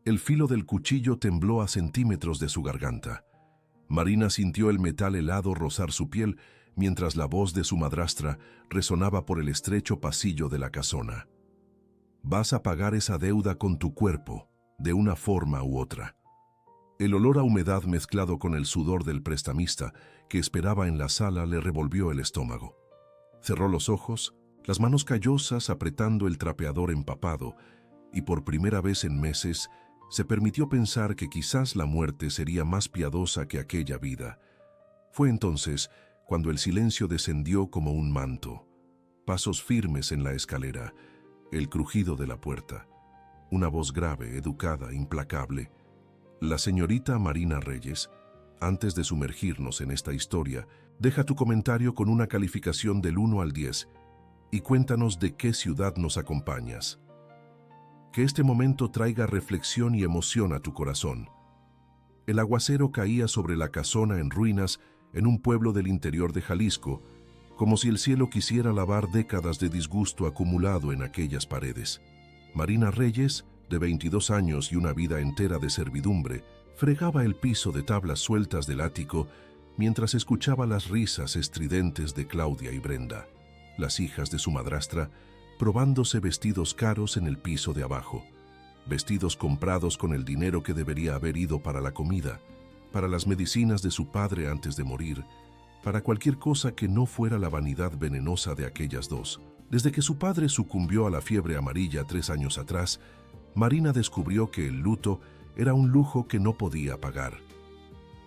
El filo del cuchillo tembló a centímetros de su garganta. Marina sintió el metal helado rozar su piel mientras la voz de su madrastra resonaba por el estrecho pasillo de la casona. Vas a pagar esa deuda con tu cuerpo, de una forma u otra. El olor a humedad mezclado con el sudor del prestamista que esperaba en la sala le revolvió el estómago. Cerró los ojos, las manos callosas apretando el trapeador empapado, y por primera vez en meses se permitió pensar que quizás la muerte sería más piadosa que aquella vida. Fue entonces cuando el silencio descendió como un manto. Pasos firmes en la escalera, el crujido de la puerta. Una voz grave, educada, implacable. La señorita Marina Reyes, antes de sumergirnos en esta historia, deja tu comentario con una calificación del 1 al 10 y cuéntanos de qué ciudad nos acompañas. Que este momento traiga reflexión y emoción a tu corazón. El aguacero caía sobre la casona en ruinas en un pueblo del interior de Jalisco, como si el cielo quisiera lavar décadas de disgusto acumulado en aquellas paredes. Marina Reyes, de 22 años y una vida entera de servidumbre, fregaba el piso de tablas sueltas del ático mientras escuchaba las risas estridentes de Claudia y Brenda, las hijas de su madrastra, probándose vestidos caros en el piso de abajo, vestidos comprados con el dinero que debería haber ido para la comida, para las medicinas de su padre antes de morir, para cualquier cosa que no fuera la vanidad venenosa de aquellas dos. Desde que su padre sucumbió a la fiebre amarilla 3 años atrás, Marina descubrió que el luto era un lujo que no podía pagar.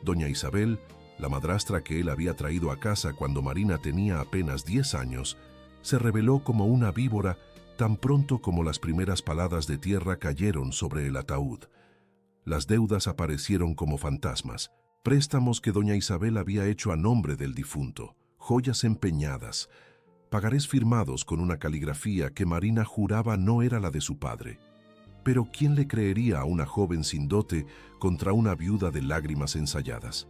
Doña Isabel, la madrastra que él había traído a casa cuando Marina tenía apenas 10 años, se reveló como una víbora tan pronto como las primeras paladas de tierra cayeron sobre el ataúd. Las deudas aparecieron como fantasmas, préstamos que doña Isabel había hecho a nombre del difunto, joyas empeñadas, pagarés firmados con una caligrafía que Marina juraba no era la de su padre. Pero ¿quién le creería a una joven sin dote contra una viuda de lágrimas ensayadas?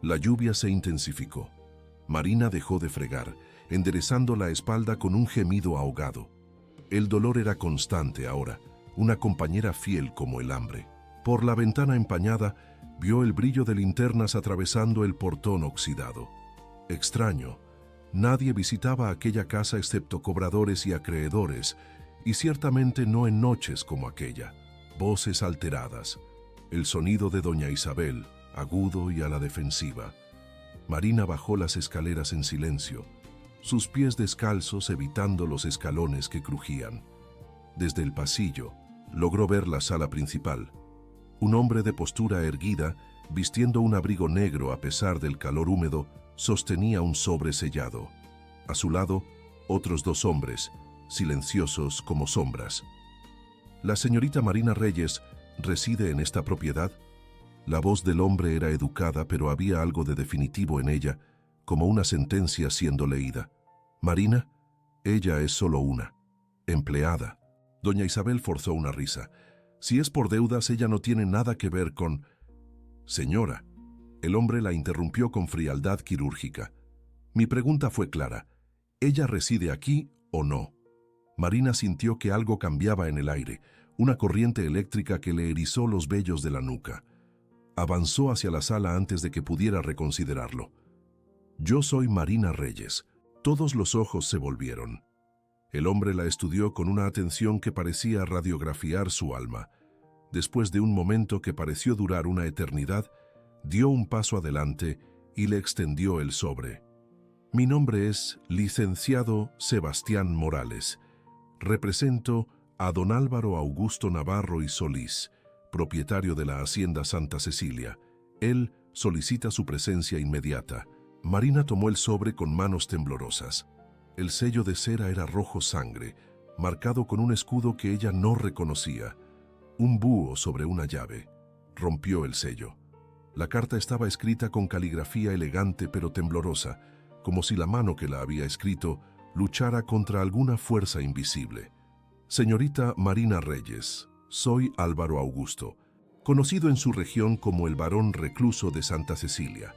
La lluvia se intensificó. Marina dejó de fregar, enderezando la espalda con un gemido ahogado. El dolor era constante ahora, una compañera fiel como el hambre. Por la ventana empañada, vio el brillo de linternas atravesando el portón oxidado. Extraño, nadie visitaba aquella casa excepto cobradores y acreedores, y ciertamente no en noches como aquella. Voces alteradas, el sonido de doña Isabel, agudo y a la defensiva. Marina bajó las escaleras en silencio, sus pies descalzos evitando los escalones que crujían. Desde el pasillo, logró ver la sala principal. Un hombre de postura erguida, vistiendo un abrigo negro a pesar del calor húmedo, sostenía un sobre sellado. A su lado, otros 2 hombres, silenciosos como sombras. ¿La señorita Marina Reyes reside en esta propiedad? La voz del hombre era educada, pero había algo de definitivo en ella, como una sentencia siendo leída. ¿Marina? Ella es solo una. Empleada. Doña Isabel forzó una risa. Si es por deudas, ella no tiene nada que ver con... Señora, el hombre la interrumpió con frialdad quirúrgica. Mi pregunta fue clara. ¿Ella reside aquí o no? Marina sintió que algo cambiaba en el aire, una corriente eléctrica que le erizó los vellos de la nuca. Avanzó hacia la sala antes de que pudiera reconsiderarlo. Yo soy Marina Reyes. Todos los ojos se volvieron. El hombre la estudió con una atención que parecía radiografiar su alma. Después de un momento que pareció durar una eternidad, dio un paso adelante y le extendió el sobre. Mi nombre es licenciado Sebastián Morales. Represento a don Álvaro Augusto Navarro y Solís, propietario de la Hacienda Santa Cecilia. Él solicita su presencia inmediata. Marina tomó el sobre con manos temblorosas. El sello de cera era rojo sangre, marcado con un escudo que ella no reconocía. Un búho sobre una llave. Rompió el sello. La carta estaba escrita con caligrafía elegante pero temblorosa, como si la mano que la había escrito luchara contra alguna fuerza invisible. Señorita Marina Reyes, soy Álvaro Augusto, conocido en su región como el varón recluso de Santa Cecilia.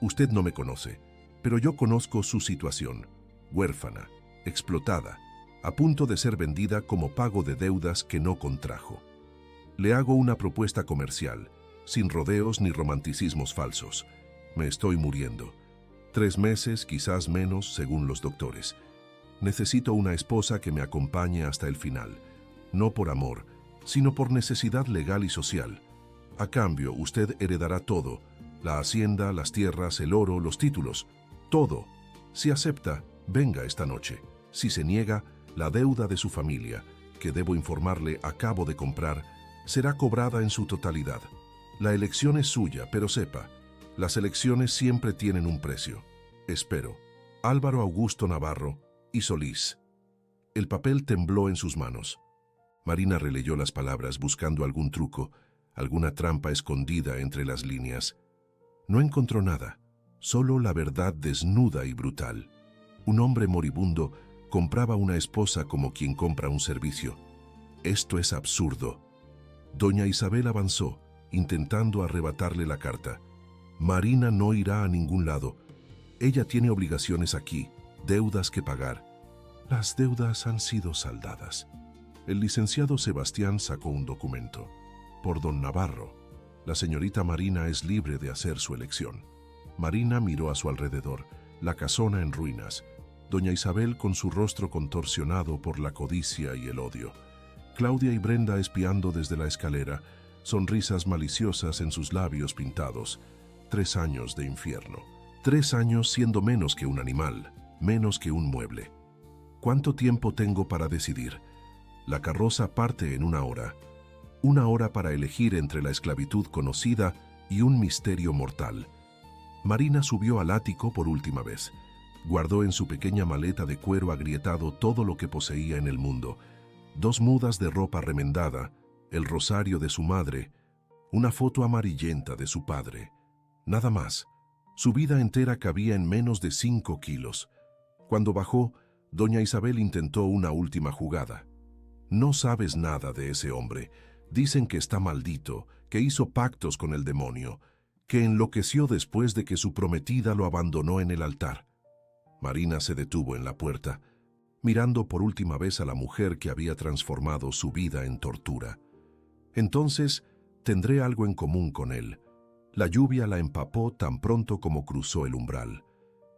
Usted no me conoce, pero yo conozco su situación. Huérfana, explotada, a punto de ser vendida como pago de deudas que no contrajo. Le hago una propuesta comercial, sin rodeos ni romanticismos falsos. Me estoy muriendo. 3 meses, quizás menos, según los doctores. Necesito una esposa que me acompañe hasta el final. No por amor, sino por necesidad legal y social. A cambio, usted heredará todo. La hacienda, las tierras, el oro, los títulos. Todo. Si acepta, venga esta noche. Si se niega, la deuda de su familia, que debo informarle acabo de comprar, será cobrada en su totalidad. La elección es suya, pero sepa, las elecciones siempre tienen un precio. Espero. Álvaro Augusto Navarro y Solís. El papel tembló en sus manos. Marina releyó las palabras buscando algún truco, alguna trampa escondida entre las líneas. No encontró nada, solo la verdad desnuda y brutal. Un hombre moribundo compraba una esposa como quien compra un servicio. Esto es absurdo. Doña Isabel avanzó, intentando arrebatarle la carta. Marina no irá a ningún lado. Ella tiene obligaciones aquí, deudas que pagar. Las deudas han sido saldadas. El licenciado Sebastián sacó un documento. Por don Navarro, la señorita Marina es libre de hacer su elección. Marina miró a su alrededor, la casona en ruinas. Doña Isabel con su rostro contorsionado por la codicia y el odio. Claudia y Brenda espiando desde la escalera, sonrisas maliciosas en sus labios pintados. 3 años de infierno. 3 años siendo menos que un animal, menos que un mueble. ¿Cuánto tiempo tengo para decidir? La carroza parte en 1 hora. 1 hora para elegir entre la esclavitud conocida y un misterio mortal. Marina subió al ático por última vez. Guardó en su pequeña maleta de cuero agrietado todo lo que poseía en el mundo. 2 mudas de ropa remendada, el rosario de su madre, una foto amarillenta de su padre. Nada más. Su vida entera cabía en menos de 5 kilos. Cuando bajó, doña Isabel intentó una última jugada. No sabes nada de ese hombre. Dicen que está maldito, que hizo pactos con el demonio, que enloqueció después de que su prometida lo abandonó en el altar. Marina se detuvo en la puerta, mirando por última vez a la mujer que había transformado su vida en tortura. Entonces, tendré algo en común con él. La lluvia la empapó tan pronto como cruzó el umbral.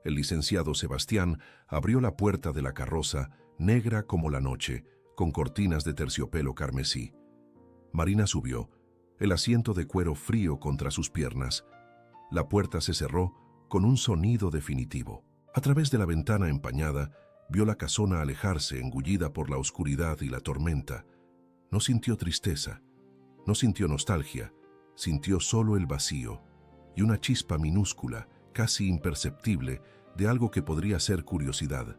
El licenciado Sebastián abrió la puerta de la carroza, negra como la noche, con cortinas de terciopelo carmesí. Marina subió, el asiento de cuero frío contra sus piernas. La puerta se cerró con un sonido definitivo. A través de la ventana empañada, vio la casona alejarse, engullida por la oscuridad y la tormenta. No sintió tristeza, no sintió nostalgia, sintió solo el vacío y una chispa minúscula, casi imperceptible, de algo que podría ser curiosidad,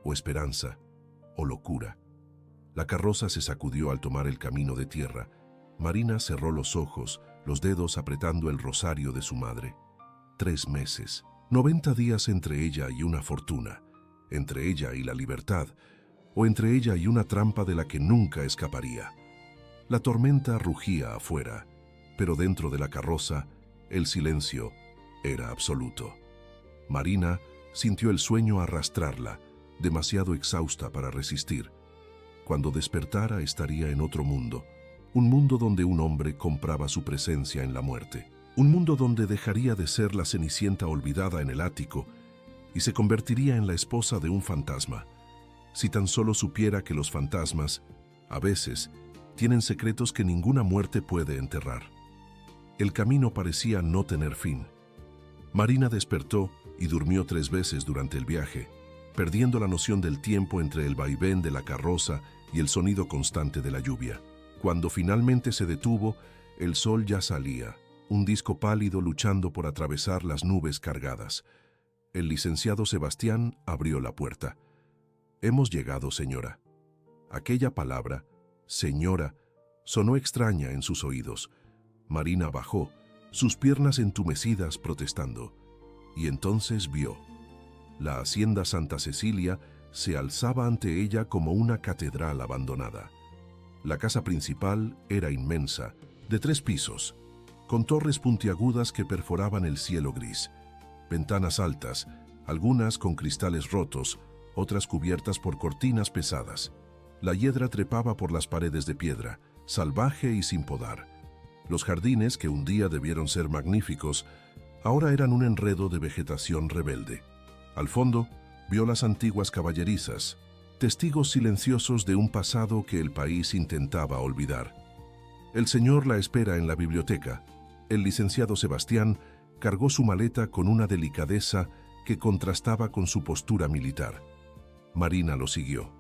o esperanza, o locura. La carroza se sacudió al tomar el camino de tierra. Marina cerró los ojos, los dedos apretando el rosario de su madre. 3 meses, 90 días entre ella y una fortuna, entre ella y la libertad, o entre ella y una trampa de la que nunca escaparía. La tormenta rugía afuera, pero dentro de la carroza, el silencio era absoluto. Marina sintió el sueño arrastrarla, demasiado exhausta para resistir. Cuando despertara estaría en otro mundo, un mundo donde un hombre compraba su presencia en la muerte, un mundo donde dejaría de ser la Cenicienta olvidada en el ático y se convertiría en la esposa de un fantasma. Si tan solo supiera que los fantasmas, a veces, tienen secretos que ninguna muerte puede enterrar. El camino parecía no tener fin. Marina despertó y durmió 3 veces durante el viaje, perdiendo la noción del tiempo entre el vaivén de la carroza y el sonido constante de la lluvia. Cuando finalmente se detuvo, el sol ya salía, un disco pálido luchando por atravesar las nubes cargadas. El licenciado Sebastián abrió la puerta. «Hemos llegado, señora». Aquella palabra, señora, sonó extraña en sus oídos. Marina bajó, sus piernas entumecidas protestando, y entonces vio. La hacienda Santa Cecilia se alzaba ante ella como una catedral abandonada. La casa principal era inmensa, de 3 pisos, con torres puntiagudas que perforaban el cielo gris, ventanas altas, algunas con cristales rotos, otras cubiertas por cortinas pesadas. La hiedra trepaba por las paredes de piedra, salvaje y sin podar. Los jardines, que un día debieron ser magníficos, ahora eran un enredo de vegetación rebelde. Al fondo, vio las antiguas caballerizas, testigos silenciosos de un pasado que el país intentaba olvidar. El señor la espera en la biblioteca. El licenciado Sebastián cargó su maleta con una delicadeza que contrastaba con su postura militar. Marina lo siguió.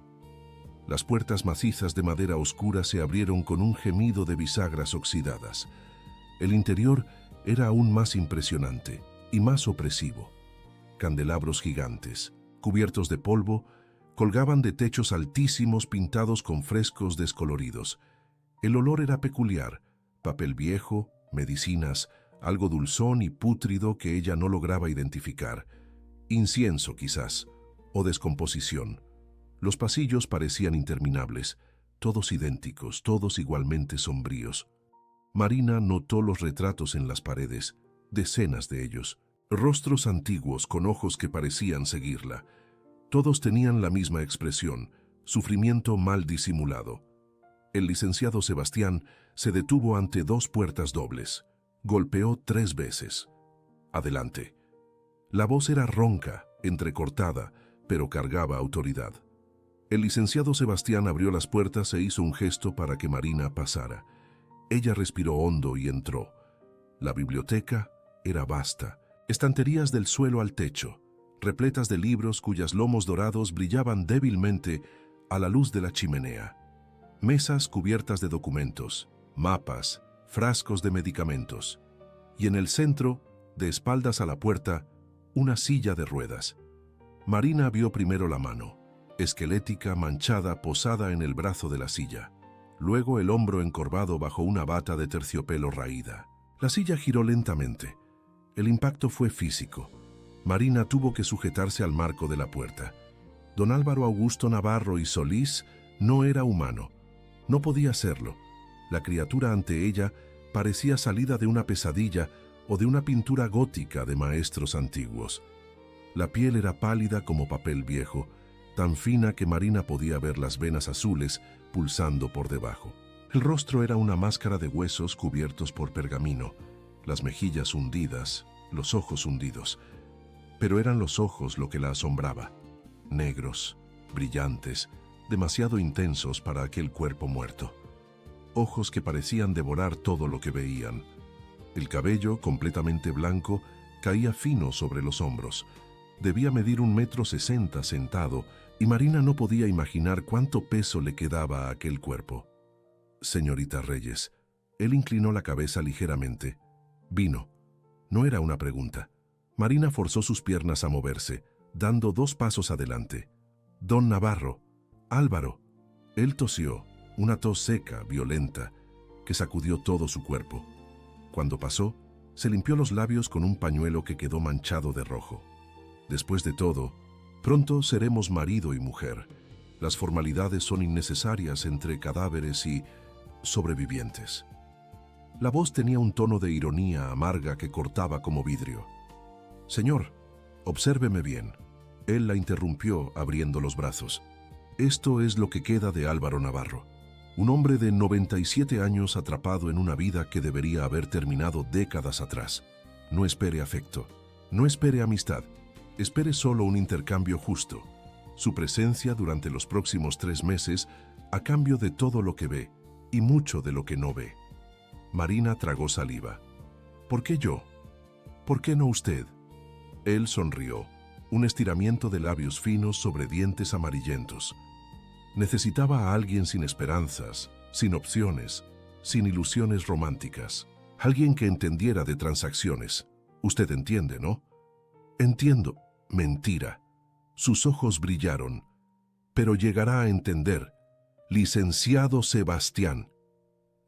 Las puertas macizas de madera oscura se abrieron con un gemido de bisagras oxidadas. El interior era aún más impresionante y más opresivo. Candelabros gigantes, cubiertos de polvo, colgaban de techos altísimos pintados con frescos descoloridos. El olor era peculiar: papel viejo, medicinas, algo dulzón y pútrido que ella no lograba identificar. Incienso, quizás, o descomposición. Los pasillos parecían interminables, todos idénticos, todos igualmente sombríos. Marina notó los retratos en las paredes, decenas de ellos, rostros antiguos con ojos que parecían seguirla. Todos tenían la misma expresión: sufrimiento mal disimulado. El licenciado Sebastián se detuvo ante dos puertas dobles. Golpeó 3 veces. Adelante. La voz era ronca, entrecortada, pero cargaba autoridad. El licenciado Sebastián abrió las puertas e hizo un gesto para que Marina pasara. Ella respiró hondo y entró. La biblioteca era vasta, estanterías del suelo al techo, repletas de libros cuyos lomos dorados brillaban débilmente a la luz de la chimenea. Mesas cubiertas de documentos, mapas, frascos de medicamentos. Y en el centro, de espaldas a la puerta, una silla de ruedas. Marina vio primero la mano, esquelética, manchada, posada en el brazo de la silla. Luego el hombro encorvado bajo una bata de terciopelo raída. La silla giró lentamente. El impacto fue físico. Marina tuvo que sujetarse al marco de la puerta. Don Álvaro Augusto Navarro y Solís no era humano. No podía serlo. La criatura ante ella parecía salida de una pesadilla o de una pintura gótica de maestros antiguos. La piel era pálida como papel viejo, tan fina que Marina podía ver las venas azules pulsando por debajo. El rostro era una máscara de huesos cubiertos por pergamino, las mejillas hundidas, los ojos hundidos. Pero eran los ojos lo que la asombraba. Negros, brillantes, demasiado intensos para aquel cuerpo muerto. Ojos que parecían devorar todo lo que veían. El cabello, completamente blanco, caía fino sobre los hombros. Debía medir 1,60 m sentado, y Marina no podía imaginar cuánto peso le quedaba a aquel cuerpo. Señorita Reyes. Él inclinó la cabeza ligeramente. Vino. No era una pregunta. Marina forzó sus piernas a moverse, dando 2 pasos adelante. Don Navarro. Álvaro. Él tosió, una tos seca, violenta, que sacudió todo su cuerpo. Cuando pasó, se limpió los labios con un pañuelo que quedó manchado de rojo. Después de todo, pronto seremos marido y mujer. Las formalidades son innecesarias entre cadáveres y sobrevivientes. La voz tenía un tono de ironía amarga que cortaba como vidrio. Señor, obsérveme bien. Él la interrumpió abriendo los brazos. Esto es lo que queda de Álvaro Navarro. Un hombre de 97 años atrapado en una vida que debería haber terminado décadas atrás. No espere afecto, no espere amistad, espere solo un intercambio justo. Su presencia durante los próximos 3 meses a cambio de todo lo que ve y mucho de lo que no ve. Marina tragó saliva. ¿Por qué yo? ¿Por qué no usted? Él sonrió, un estiramiento de labios finos sobre dientes amarillentos. Necesitaba a alguien sin esperanzas, sin opciones, sin ilusiones románticas. Alguien que entendiera de transacciones. Usted entiende, ¿no? Entiendo. Mentira. Sus ojos brillaron. Pero llegará a entender. Licenciado Sebastián.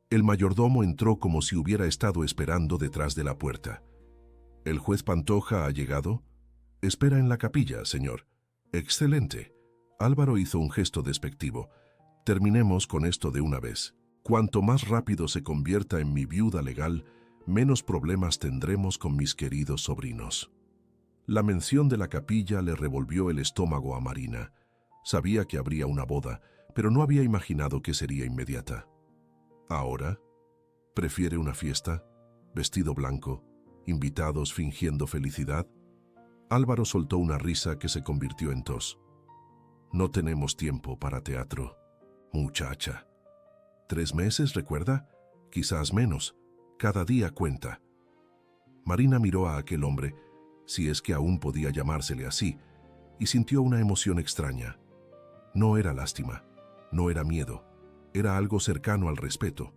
El mayordomo entró como si hubiera estado esperando detrás de la puerta. ¿El juez Pantoja ha llegado? Espera en la capilla, señor. Excelente. Álvaro hizo un gesto despectivo. Terminemos con esto de una vez. Cuanto más rápido se convierta en mi viuda legal, menos problemas tendremos con mis queridos sobrinos. La mención de la capilla le revolvió el estómago a Marina. Sabía que habría una boda, pero no había imaginado que sería inmediata. ¿Ahora? ¿Prefiere una fiesta? ¿Vestido blanco? ¿Invitados fingiendo felicidad? Álvaro soltó una risa que se convirtió en tos. No tenemos tiempo para teatro, muchacha. 3 meses, ¿recuerda? Quizás menos. Cada día cuenta. Marina miró a aquel hombre, si es que aún podía llamársele así, y sintió una emoción extraña. No era lástima, no era miedo, era algo cercano al respeto.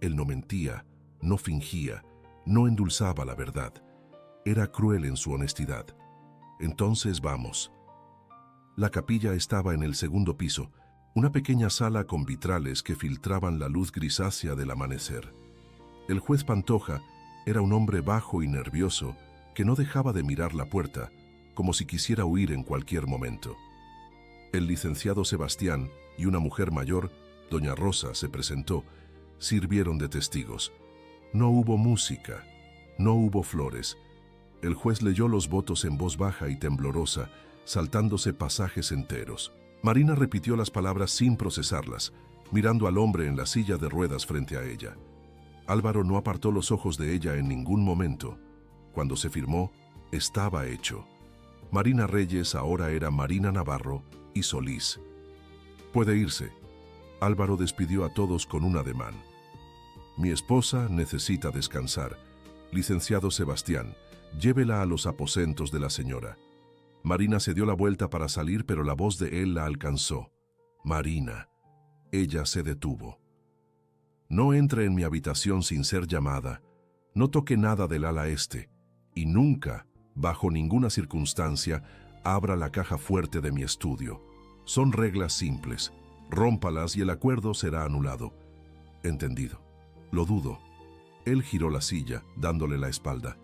Él no mentía, no fingía, no endulzaba la verdad. Era cruel en su honestidad. Entonces vamos. La capilla estaba en el segundo piso, una pequeña sala con vitrales que filtraban la luz grisácea del amanecer. El juez Pantoja era un hombre bajo y nervioso que no dejaba de mirar la puerta, como si quisiera huir en cualquier momento. El licenciado Sebastián y una mujer mayor, doña Rosa, se presentó, sirvieron de testigos. No hubo música, no hubo flores. El juez leyó los votos en voz baja y temblorosa, saltándose pasajes enteros. Marina repitió las palabras sin procesarlas, mirando al hombre en la silla de ruedas frente a ella. Álvaro no apartó los ojos de ella en ningún momento. Cuando se firmó, estaba hecho. Marina Reyes ahora era Marina Navarro y Solís. Puede irse. Álvaro despidió a todos con un ademán. Mi esposa necesita descansar. Licenciado Sebastián, llévela a los aposentos de la señora. Marina se dio la vuelta para salir, pero la voz de él la alcanzó. Marina. Ella se detuvo. No entre en mi habitación sin ser llamada. No toque nada del ala este. Y nunca, bajo ninguna circunstancia, abra la caja fuerte de mi estudio. Son reglas simples. Rómpalas y el acuerdo será anulado. Entendido. Lo dudo. Él giró la silla, dándole la espalda.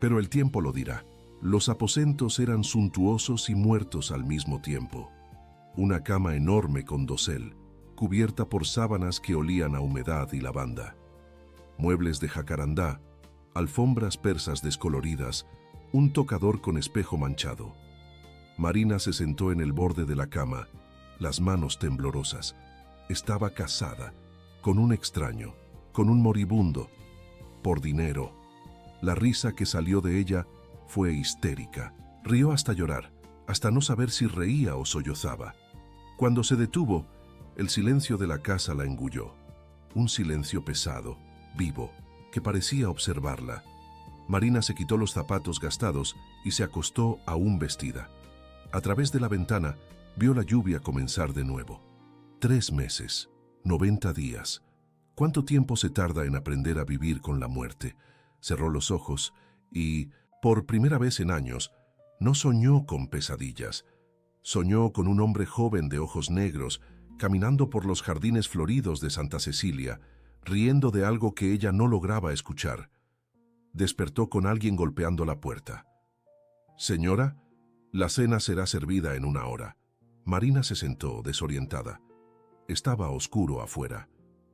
Pero el tiempo lo dirá. Los aposentos eran suntuosos y muertos al mismo tiempo. Una cama enorme con dosel, cubierta por sábanas que olían a humedad y lavanda. Muebles de jacarandá, alfombras persas descoloridas, un tocador con espejo manchado. Marina se sentó en el borde de la cama, las manos temblorosas. Estaba casada, con un extraño, con un moribundo, por dinero. La risa que salió de ella fue histérica. Rió hasta llorar, hasta no saber si reía o sollozaba. Cuando se detuvo, el silencio de la casa la engulló. Un silencio pesado, vivo, que parecía observarla. Marina se quitó los zapatos gastados y se acostó aún vestida. A través de la ventana vio la lluvia comenzar de nuevo. 3 meses, 90 días. ¿Cuánto tiempo se tarda en aprender a vivir con la muerte? Cerró los ojos y, por primera vez en años, no soñó con pesadillas. Soñó con un hombre joven de ojos negros, caminando por los jardines floridos de Santa Cecilia, riendo de algo que ella no lograba escuchar. Despertó con alguien golpeando la puerta. «Señora, la cena será servida en 1 hora». Marina se sentó, desorientada. Estaba oscuro afuera.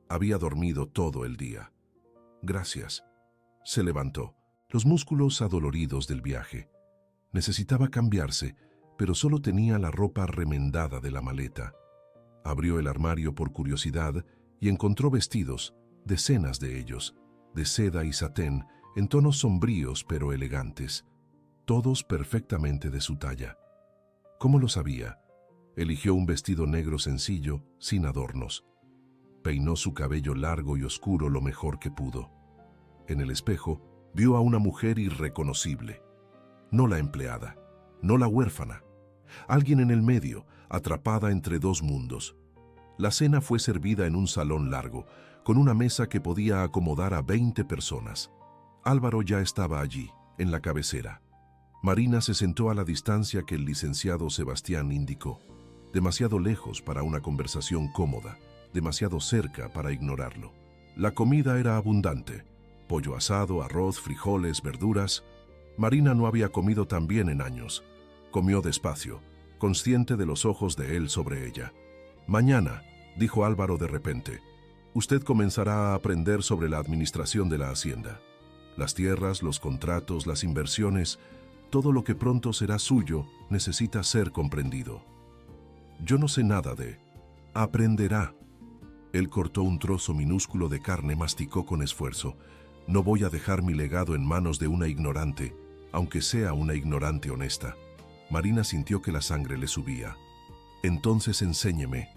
Había dormido todo el día. «Gracias». Se levantó, los músculos adoloridos del viaje. Necesitaba cambiarse, pero solo tenía la ropa remendada de la maleta. Abrió el armario por curiosidad y encontró vestidos, decenas de ellos, de seda y satén, en tonos sombríos pero elegantes, todos perfectamente de su talla. ¿Cómo lo sabía? Eligió un vestido negro sencillo, sin adornos. Peinó su cabello largo y oscuro lo mejor que pudo. En el espejo, vio a una mujer irreconocible. No la empleada, no la huérfana. Alguien en el medio, atrapada entre 2 mundos. La cena fue servida en un salón largo, con una mesa que podía acomodar a 20 personas. Álvaro ya estaba allí, en la cabecera. Marina se sentó a la distancia que el licenciado Sebastián indicó. Demasiado lejos para una conversación cómoda, demasiado cerca para ignorarlo. La comida era abundante. Pollo asado, arroz, frijoles, verduras. Marina no había comido tan bien en años. Comió despacio, consciente de los ojos de él sobre ella. «Mañana», dijo Álvaro de repente, «usted comenzará a aprender sobre la administración de la hacienda. Las tierras, los contratos, las inversiones, todo lo que pronto será suyo necesita ser comprendido. Yo no sé nada de... Aprenderá». Él cortó un trozo minúsculo de carne, masticó con esfuerzo. No voy a dejar mi legado en manos de una ignorante, aunque sea una ignorante honesta. Marina sintió que la sangre le subía. Entonces enséñeme.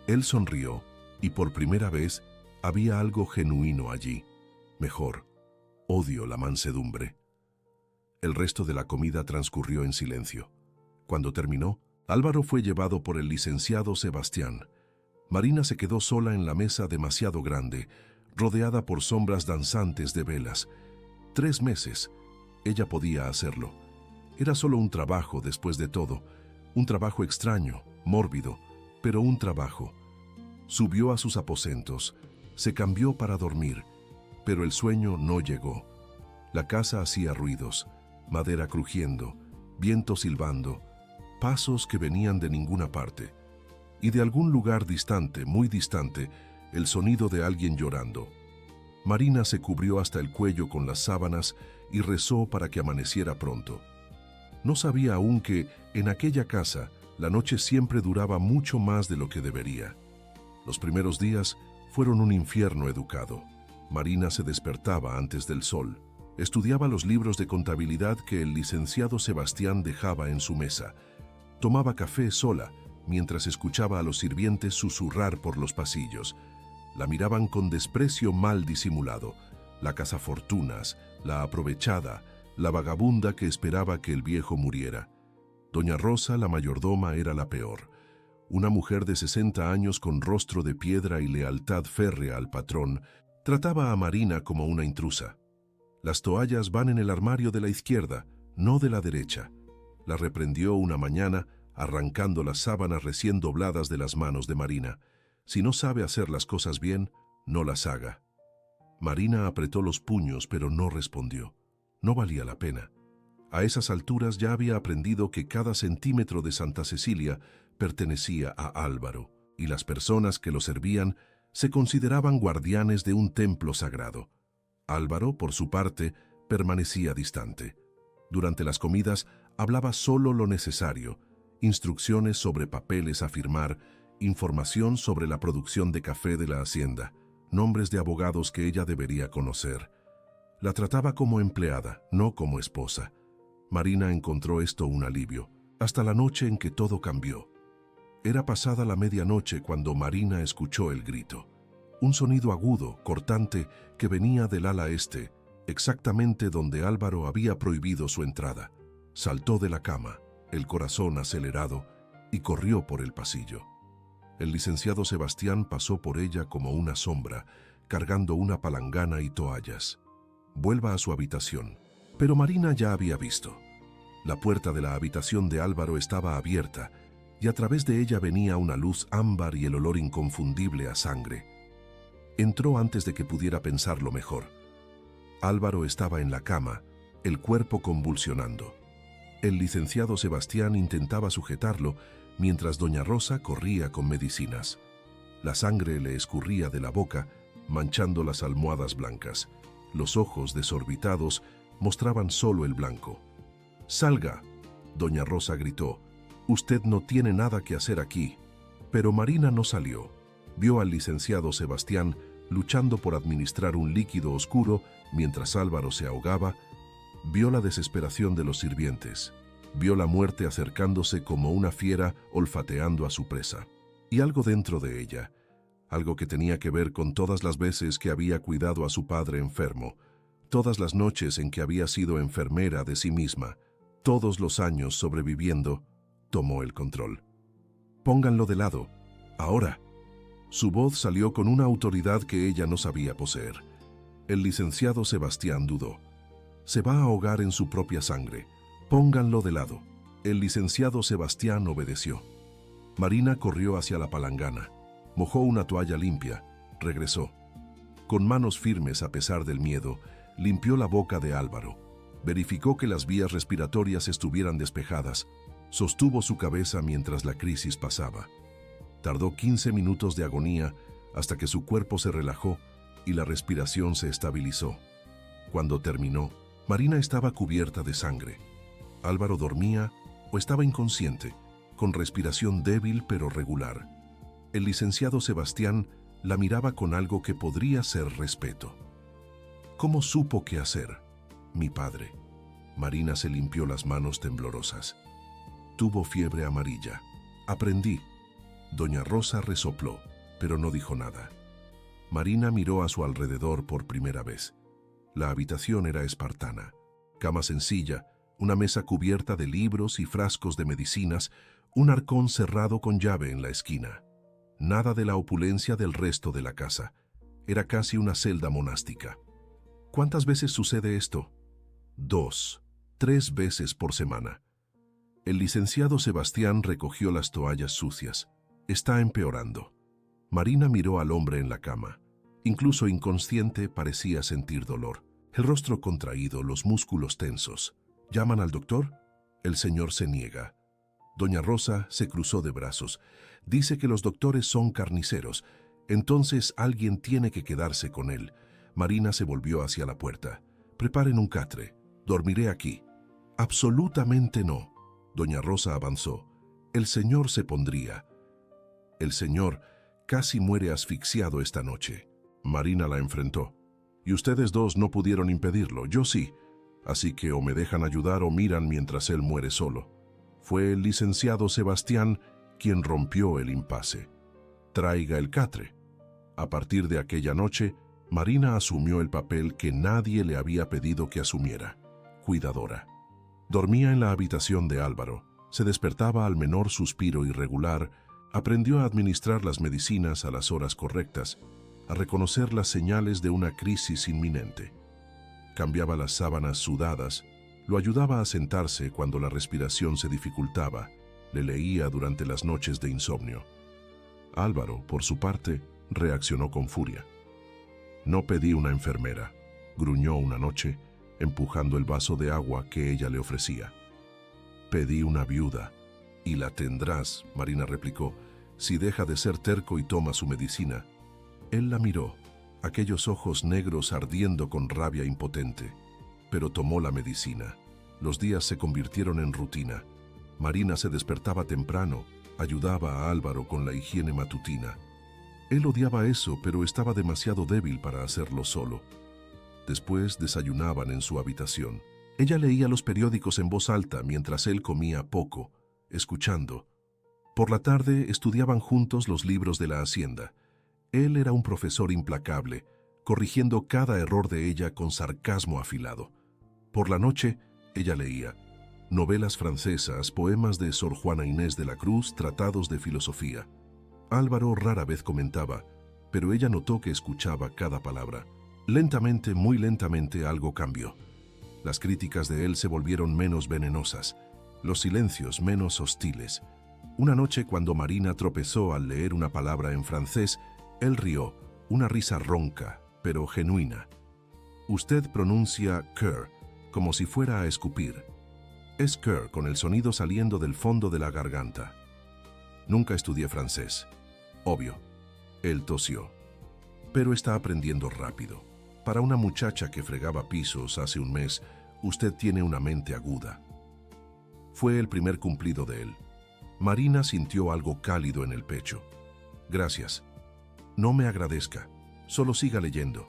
Él sonrió, y por primera vez había algo genuino allí. Mejor, odio la mansedumbre. El resto de la comida transcurrió en silencio. Cuando terminó, Álvaro fue llevado por el licenciado Sebastián. Marina se quedó sola en la mesa demasiado grande, rodeada por sombras danzantes de velas. 3 meses. Ella podía hacerlo. Era solo un trabajo después de todo. Un trabajo extraño, mórbido, pero un trabajo. Subió a sus aposentos. Se cambió para dormir, pero el sueño no llegó. La casa hacía ruidos, madera crujiendo, viento silbando, pasos que venían de ninguna parte. Y de algún lugar distante, muy distante, el sonido de alguien llorando. Marina se cubrió hasta el cuello con las sábanas y rezó para que amaneciera pronto. No sabía aún que, en aquella casa, la noche siempre duraba mucho más de lo que debería. Los primeros días fueron un infierno educado. Marina se despertaba antes del sol. Estudiaba los libros de contabilidad que el licenciado Sebastián dejaba en su mesa. Tomaba café sola, mientras escuchaba a los sirvientes susurrar por los pasillos. La miraban con desprecio mal disimulado, la cazafortunas, la aprovechada, la vagabunda que esperaba que el viejo muriera. Doña Rosa, la mayordoma, era la peor. Una mujer de 60 años con rostro de piedra y lealtad férrea al patrón, trataba a Marina como una intrusa. Las toallas van en el armario de la izquierda, no de la derecha. La reprendió una mañana, arrancando las sábanas recién dobladas de las manos de Marina. Si no sabe hacer las cosas bien, no las haga. Marina apretó los puños, pero no respondió. No valía la pena. A esas alturas ya había aprendido que cada centímetro de Santa Cecilia pertenecía a Álvaro, y las personas que lo servían se consideraban guardianes de un templo sagrado. Álvaro, por su parte, permanecía distante. Durante las comidas hablaba solo lo necesario: instrucciones sobre papeles a firmar, información sobre la producción de café de la hacienda, nombres de abogados que ella debería conocer. La trataba como empleada, no como esposa. Marina encontró esto un alivio, hasta la noche en que todo cambió. Era pasada la medianoche cuando Marina escuchó el grito. Un sonido agudo, cortante, que venía del ala este, exactamente donde Álvaro había prohibido su entrada. Saltó de la cama, el corazón acelerado, y corrió por el pasillo. El licenciado Sebastián pasó por ella como una sombra, cargando una palangana y toallas. Vuelva a su habitación. Pero Marina ya había visto. La puerta de la habitación de Álvaro estaba abierta, y a través de ella venía una luz ámbar y el olor inconfundible a sangre. Entró antes de que pudiera pensarlo mejor. Álvaro estaba en la cama, el cuerpo convulsionando. El licenciado Sebastián intentaba sujetarlo, mientras doña Rosa corría con medicinas. La sangre le escurría de la boca, manchando las almohadas blancas. Los ojos desorbitados mostraban solo el blanco. «¡Salga!», doña Rosa gritó. «Usted no tiene nada que hacer aquí». Pero Marina no salió. Vio al licenciado Sebastián luchando por administrar un líquido oscuro mientras Álvaro se ahogaba. Vio la desesperación de los sirvientes. Vio la muerte acercándose como una fiera olfateando a su presa. Y algo dentro de ella, algo que tenía que ver con todas las veces que había cuidado a su padre enfermo, todas las noches en que había sido enfermera de sí misma, todos los años sobreviviendo, tomó el control. «Pónganlo de lado, ahora». Su voz salió con una autoridad que ella no sabía poseer. El licenciado Sebastián dudó. «Se va a ahogar en su propia sangre. Pónganlo de lado». El licenciado Sebastián obedeció. Marina corrió hacia la palangana. Mojó una toalla limpia. Regresó. Con manos firmes a pesar del miedo, limpió la boca de Álvaro. Verificó que las vías respiratorias estuvieran despejadas. Sostuvo su cabeza mientras la crisis pasaba. Tardó 15 minutos de agonía hasta que su cuerpo se relajó y la respiración se estabilizó. Cuando terminó, Marina estaba cubierta de sangre. Álvaro dormía o estaba inconsciente, con respiración débil pero regular. El licenciado Sebastián la miraba con algo que podría ser respeto. ¿Cómo supo qué hacer? Mi padre. Marina se limpió las manos temblorosas. Tuvo fiebre amarilla. Aprendí. Doña Rosa resopló, pero no dijo nada. Marina miró a su alrededor por primera vez. La habitación era espartana. Cama sencilla, una mesa cubierta de libros y frascos de medicinas, un arcón cerrado con llave en la esquina. Nada de la opulencia del resto de la casa. Era casi una celda monástica. ¿Cuántas veces sucede esto? 2, 3 veces por semana. El licenciado Sebastián recogió las toallas sucias. Está empeorando. Marina miró al hombre en la cama. Incluso inconsciente parecía sentir dolor. El rostro contraído, los músculos tensos. ¿Llaman al doctor? El señor se niega. Doña Rosa se cruzó de brazos. Dice que los doctores son carniceros. Entonces alguien tiene que quedarse con él. Marina se volvió hacia la puerta. Preparen un catre. Dormiré aquí. Absolutamente no. Doña Rosa avanzó. El señor se pondría. El señor casi muere asfixiado esta noche. Marina la enfrentó. Y ustedes dos no pudieron impedirlo, yo sí. Así que o me dejan ayudar o miran mientras él muere solo. Fue el licenciado Sebastián quien rompió el impasse. Traiga el catre. A partir de aquella noche, Marina asumió el papel que nadie le había pedido que asumiera. Cuidadora. Dormía en la habitación de Álvaro. Se despertaba al menor suspiro irregular. Aprendió a administrar las medicinas a las horas correctas, a reconocer las señales de una crisis inminente. Cambiaba las sábanas sudadas, lo ayudaba a sentarse cuando la respiración se dificultaba, le leía durante las noches de insomnio. Álvaro, por su parte, reaccionó con furia. No pedí una enfermera, gruñó una noche, empujando el vaso de agua que ella le ofrecía. Pedí una viuda. Y la tendrás, Marina replicó, si deja de ser terco y toma su medicina. Él la miró, aquellos ojos negros ardiendo con rabia impotente. Pero tomó la medicina. Los días se convirtieron en rutina. Marina se despertaba temprano, ayudaba a Álvaro con la higiene matutina. Él odiaba eso, pero estaba demasiado débil para hacerlo solo. Después desayunaban en su habitación. Ella leía los periódicos en voz alta mientras él comía poco, escuchando. Por la tarde estudiaban juntos los libros de la hacienda. Él era un profesor implacable, corrigiendo cada error de ella con sarcasmo afilado. Por la noche, ella leía novelas francesas, poemas de Sor Juana Inés de la Cruz, tratados de filosofía. Álvaro rara vez comentaba, pero ella notó que escuchaba cada palabra. Lentamente, muy lentamente, algo cambió. Las críticas de él se volvieron menos venenosas, los silencios menos hostiles. Una noche, cuando Marina tropezó al leer una palabra en francés, él rió, una risa ronca, pero genuina. Usted pronuncia cœur, como si fuera a escupir. Es cœur con el sonido saliendo del fondo de la garganta. Nunca estudié francés. Obvio. Él tosió. Pero está aprendiendo rápido. Para una muchacha que fregaba pisos hace un mes, usted tiene una mente aguda. Fue el primer cumplido de él. Marina sintió algo cálido en el pecho. Gracias. No me agradezca. Solo siga leyendo.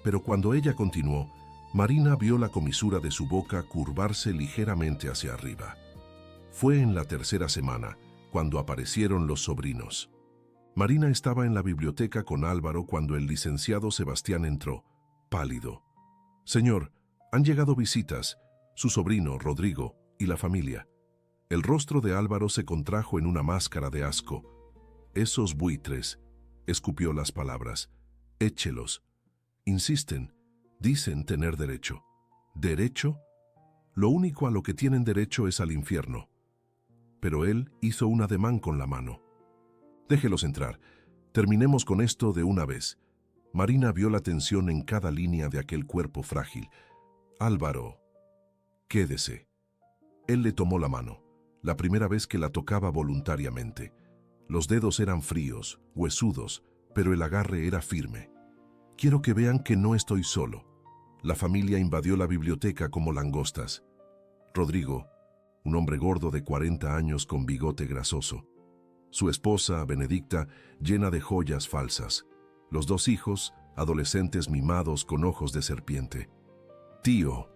Pero cuando ella continuó, Marina vio la comisura de su boca curvarse ligeramente hacia arriba. Fue en la tercera semana, cuando aparecieron los sobrinos. Marina estaba en la biblioteca con Álvaro cuando el licenciado Sebastián entró, pálido. Señor, han llegado visitas, su sobrino, Rodrigo, y la familia. El rostro de Álvaro se contrajo en una máscara de asco. Esos buitres, escupió las palabras. Échelos. Insisten, dicen tener derecho. ¿Derecho? Lo único a lo que tienen derecho es al infierno. Pero él hizo un ademán con la mano. Déjelos entrar. Terminemos con esto de una vez. Marina vio la tensión en cada línea de aquel cuerpo frágil. Álvaro, quédese. Él le tomó la mano, la primera vez que la tocaba voluntariamente. Los dedos eran fríos, huesudos, pero el agarre era firme. Quiero que vean que no estoy solo. La familia invadió la biblioteca como langostas. Rodrigo, un hombre gordo de 40 años con bigote grasoso. Su esposa, Benedicta, llena de joyas falsas. Los dos hijos, adolescentes mimados con ojos de serpiente. «Tío».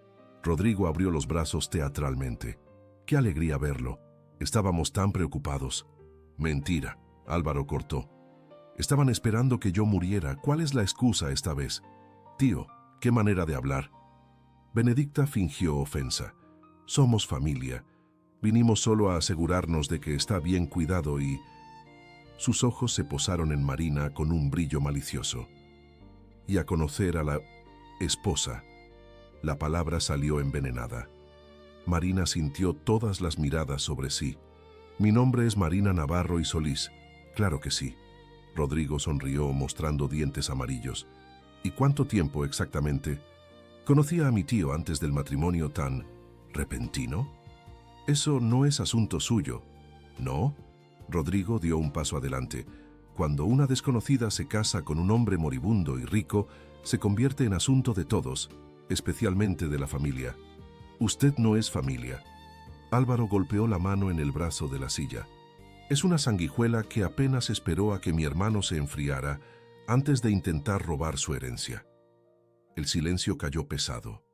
Rodrigo abrió los brazos teatralmente. «Qué alegría verlo. Estábamos tan preocupados». «Mentira», Álvaro cortó. «Estaban esperando que yo muriera. ¿Cuál es la excusa esta vez?» «Tío, qué manera de hablar». Benedicta fingió ofensa. «Somos familia. Vinimos solo a asegurarnos de que está bien cuidado y...» Sus ojos se posaron en Marina con un brillo malicioso. «Y a conocer a la esposa». La palabra salió envenenada. Marina sintió todas las miradas sobre sí. «Mi nombre es Marina Navarro y Solís». «Claro que sí». Rodrigo sonrió mostrando dientes amarillos. «¿Y cuánto tiempo exactamente?» «Conocía a mi tío antes del matrimonio tan repentino». «Eso no es asunto suyo». «¿No?» Rodrigo dio un paso adelante. «Cuando una desconocida se casa con un hombre moribundo y rico, se convierte en asunto de todos, especialmente de la familia». «Usted no es familia». Álvaro golpeó la mano en el brazo de la silla. «Es una sanguijuela que apenas esperó a que mi hermano se enfriara antes de intentar robar su herencia». El silencio cayó pesado.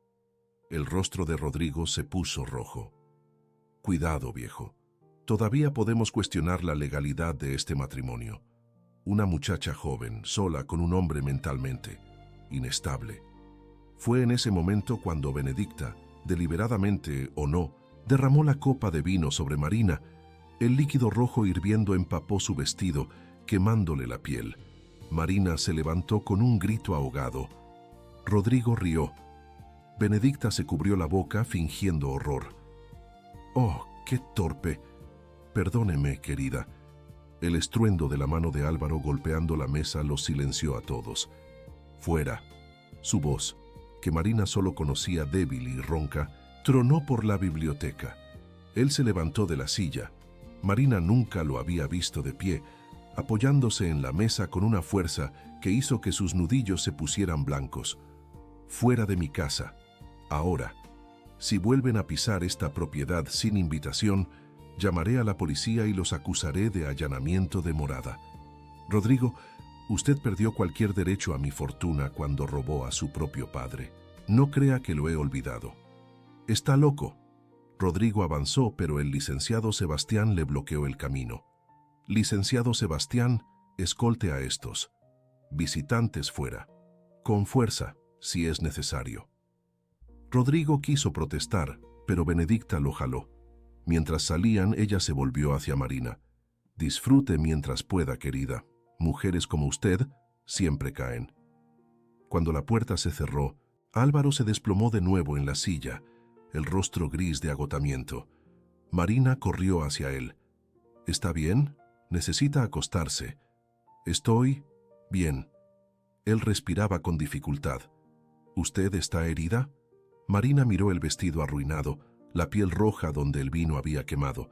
El rostro de Rodrigo se puso rojo. «Cuidado, viejo. Todavía podemos cuestionar la legalidad de este matrimonio. Una muchacha joven, sola con un hombre mentalmente inestable». Fue en ese momento cuando Benedicta, deliberadamente o no, derramó la copa de vino sobre Marina. El líquido rojo hirviendo empapó su vestido, quemándole la piel. Marina se levantó con un grito ahogado. Rodrigo rió. Benedicta se cubrió la boca fingiendo horror. «Oh, qué torpe. Perdóneme, querida». El estruendo de la mano de Álvaro golpeando la mesa los silenció a todos. «Fuera». Su voz, que Marina solo conocía débil y ronca, tronó por la biblioteca. Él se levantó de la silla. Marina nunca lo había visto de pie, apoyándose en la mesa con una fuerza que hizo que sus nudillos se pusieran blancos. «Fuera de mi casa. Ahora. Si vuelven a pisar esta propiedad sin invitación, llamaré a la policía y los acusaré de allanamiento de morada. Rodrigo, usted perdió cualquier derecho a mi fortuna cuando robó a su propio padre. No crea que lo he olvidado». «Está loco». Rodrigo avanzó, pero el licenciado Sebastián le bloqueó el camino. «Licenciado Sebastián, escolte a estos visitantes fuera. Con fuerza, si es necesario». Rodrigo quiso protestar, pero Benedicta lo jaló. Mientras salían, ella se volvió hacia Marina. «Disfrute mientras pueda, querida. Mujeres como usted siempre caen». Cuando la puerta se cerró, Álvaro se desplomó de nuevo en la silla, el rostro gris de agotamiento. Marina corrió hacia él. «¿Está bien? Necesita acostarse». «Estoy bien». Él respiraba con dificultad. «¿Usted está herida?» Marina miró el vestido arruinado, la piel roja donde el vino había quemado.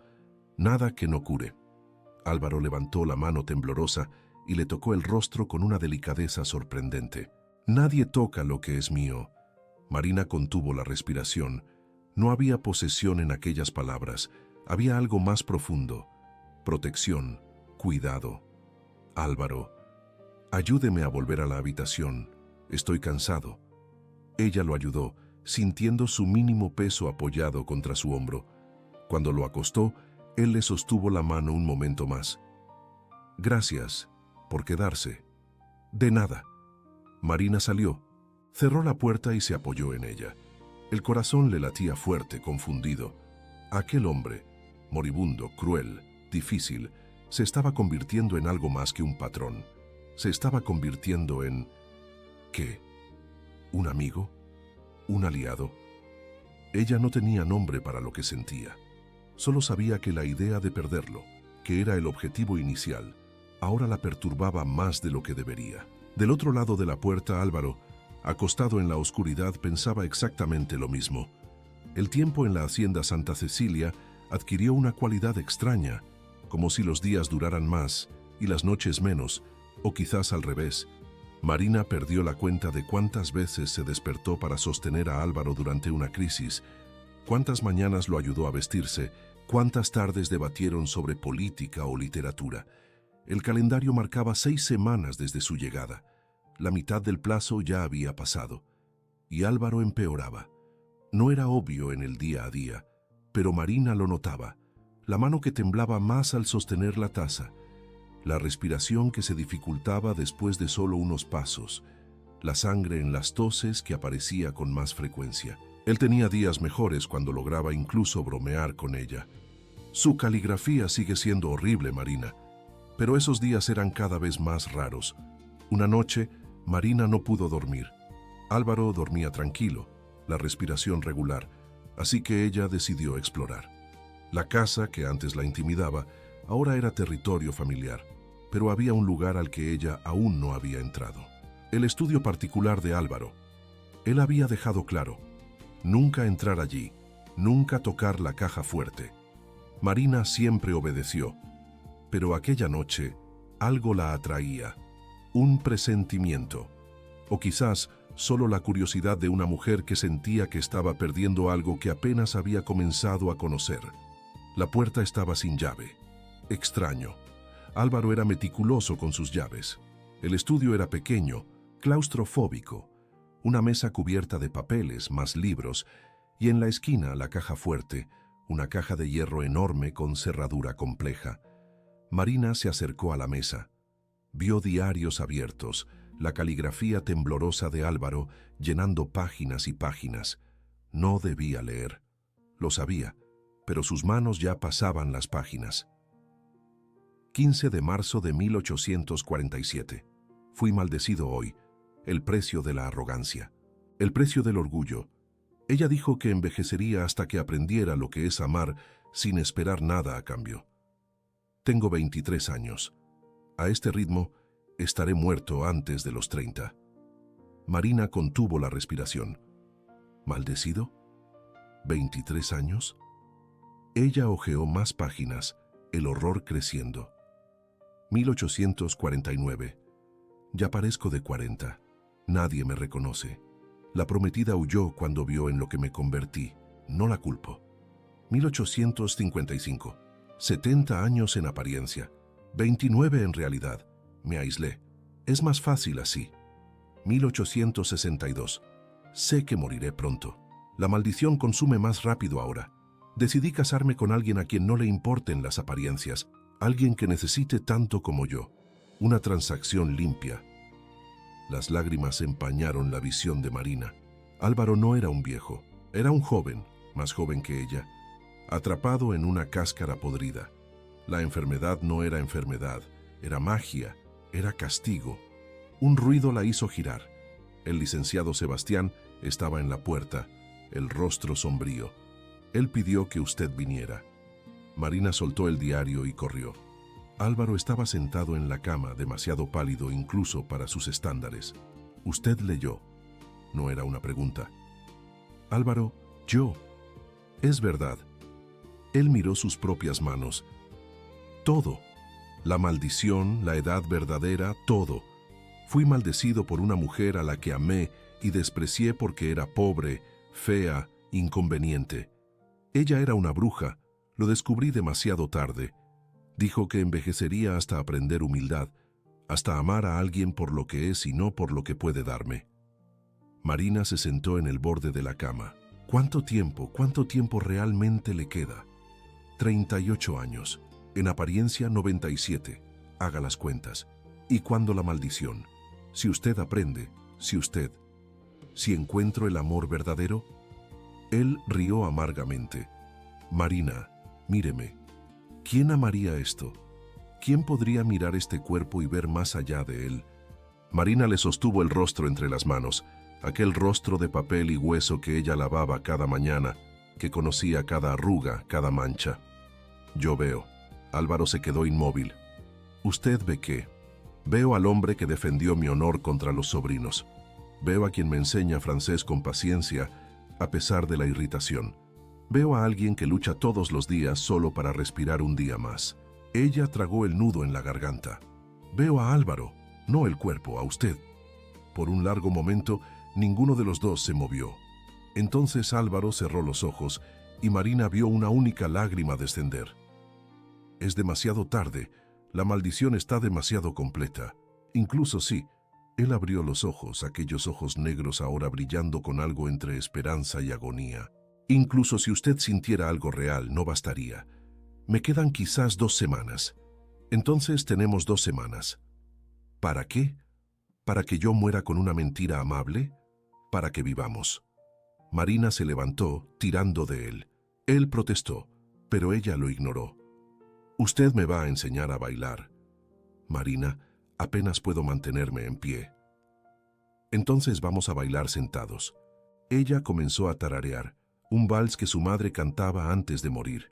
«Nada que no cure». Álvaro levantó la mano temblorosa y le tocó el rostro con una delicadeza sorprendente. «Nadie toca lo que es mío». Marina contuvo la respiración. No había posesión en aquellas palabras. Había algo más profundo. Protección, cuidado. «Álvaro, ayúdeme a volver a la habitación. Estoy cansado». Ella lo ayudó, sintiendo su mínimo peso apoyado contra su hombro. Cuando lo acostó, él le sostuvo la mano un momento más. «Gracias por quedarse». «De nada». Marina salió, cerró la puerta y se apoyó en ella. El corazón le latía fuerte, confundido. Aquel hombre, moribundo, cruel, difícil, se estaba convirtiendo en algo más que un patrón. Se estaba convirtiendo en... ¿qué? ¿Un amigo? ¿Un aliado? Ella no tenía nombre para lo que sentía. Solo sabía que la idea de perderlo, que era el objetivo inicial, ahora la perturbaba más de lo que debería. Del otro lado de la puerta, Álvaro, acostado en la oscuridad, pensaba exactamente lo mismo. El tiempo en la hacienda Santa Cecilia adquirió una cualidad extraña, como si los días duraran más y las noches menos, o quizás al revés. Marina perdió la cuenta de cuántas veces se despertó para sostener a Álvaro durante una crisis, cuántas mañanas lo ayudó a vestirse, cuántas tardes debatieron sobre política o literatura. El calendario marcaba 6 semanas desde su llegada. La mitad del plazo ya había pasado, y Álvaro empeoraba. No era obvio en el día a día, pero Marina lo notaba. La mano que temblaba más al sostener la taza, la respiración que se dificultaba después de solo unos pasos, la sangre en las toses que aparecía con más frecuencia. Él tenía días mejores cuando lograba incluso bromear con ella. Su caligrafía sigue siendo horrible, Marina, pero esos días eran cada vez más raros. Una noche, Marina no pudo dormir. Álvaro dormía tranquilo, la respiración regular, así que ella decidió explorar. La casa, que antes la intimidaba, ahora era territorio familiar, pero había un lugar al que ella aún no había entrado. El estudio particular de Álvaro. Él había dejado claro: nunca entrar allí, nunca tocar la caja fuerte. Marina siempre obedeció, pero aquella noche algo la atraía, un presentimiento, o quizás solo la curiosidad de una mujer que sentía que estaba perdiendo algo que apenas había comenzado a conocer. La puerta estaba sin llave. Extraño. Álvaro era meticuloso con sus llaves. El estudio era pequeño, claustrofóbico, una mesa cubierta de papeles, más libros, y en la esquina la caja fuerte, una caja de hierro enorme con cerradura compleja. Marina se acercó a la mesa. Vio diarios abiertos, la caligrafía temblorosa de Álvaro llenando páginas y páginas. No debía leer. Lo sabía, pero sus manos ya pasaban las páginas. 15 de marzo de 1847. Fui maldecido hoy. El precio de la arrogancia. El precio del orgullo. Ella dijo que envejecería hasta que aprendiera lo que es amar sin esperar nada a cambio. Tengo 23 años. A este ritmo, estaré muerto antes de los 30. Marina contuvo la respiración. ¿Maldecido? ¿23 años? Ella hojeó más páginas, el horror creciendo. 1849. Ya parezco de 40. Nadie me reconoce. La prometida huyó cuando vio en lo que me convertí. No la culpo. 1855. 70 años en apariencia. 29 en realidad. Me aislé. Es más fácil así. 1862. Sé que moriré pronto. La maldición consume más rápido ahora. Decidí casarme con alguien a quien no le importen las apariencias, alguien que necesite tanto como yo. Una transacción limpia. Las lágrimas empañaron la visión de Marina. Álvaro no era un viejo, era un joven, más joven que ella, atrapado en una cáscara podrida. La enfermedad no era enfermedad, era magia, era castigo. Un ruido la hizo girar. El licenciado Sebastián estaba en la puerta, el rostro sombrío. Él pidió que usted viniera. Marina soltó el diario y corrió. Álvaro estaba sentado en la cama, demasiado pálido incluso para sus estándares. Usted leyó. No era una pregunta. Álvaro, yo. Es verdad. Él miró sus propias manos. Todo. La maldición, la edad verdadera, todo. Fui maldecido por una mujer a la que amé y desprecié porque era pobre, fea, inconveniente. Ella era una bruja. Lo descubrí demasiado tarde. Dijo que envejecería hasta aprender humildad, hasta amar a alguien por lo que es y no por lo que puede darme. Marina se sentó en el borde de la cama. ¿Cuánto tiempo realmente le queda? 38 años. En apariencia 97. Haga las cuentas. ¿Y cuándo la maldición? Si usted aprende, si encuentro el amor verdadero. Él rió amargamente. Marina, míreme. ¿Quién amaría esto? ¿Quién podría mirar este cuerpo y ver más allá de él? Marina le sostuvo el rostro entre las manos, aquel rostro de papel y hueso que ella lavaba cada mañana, que conocía cada arruga, cada mancha. Yo veo. Álvaro se quedó inmóvil. ¿Usted ve qué? Veo al hombre que defendió mi honor contra los sobrinos. Veo a quien me enseña francés con paciencia, a pesar de la irritación. Veo a alguien que lucha todos los días solo para respirar un día más. Ella tragó el nudo en la garganta. Veo a Álvaro, no el cuerpo, a usted. Por un largo momento, ninguno de los dos se movió. Entonces Álvaro cerró los ojos y Marina vio una única lágrima descender. Es demasiado tarde, la maldición está demasiado completa. Incluso sí, Él abrió los ojos, aquellos ojos negros ahora brillando con algo entre esperanza y agonía. Incluso si usted sintiera algo real, no bastaría. Me quedan quizás 2 semanas. Entonces tenemos 2 semanas. ¿Para qué? ¿Para que yo muera con una mentira amable? Para que vivamos. Marina se levantó, tirando de él. Él protestó, pero ella lo ignoró. Usted me va a enseñar a bailar. Marina, apenas puedo mantenerme en pie. Entonces vamos a bailar sentados. Ella comenzó a tararear, un vals que su madre cantaba antes de morir.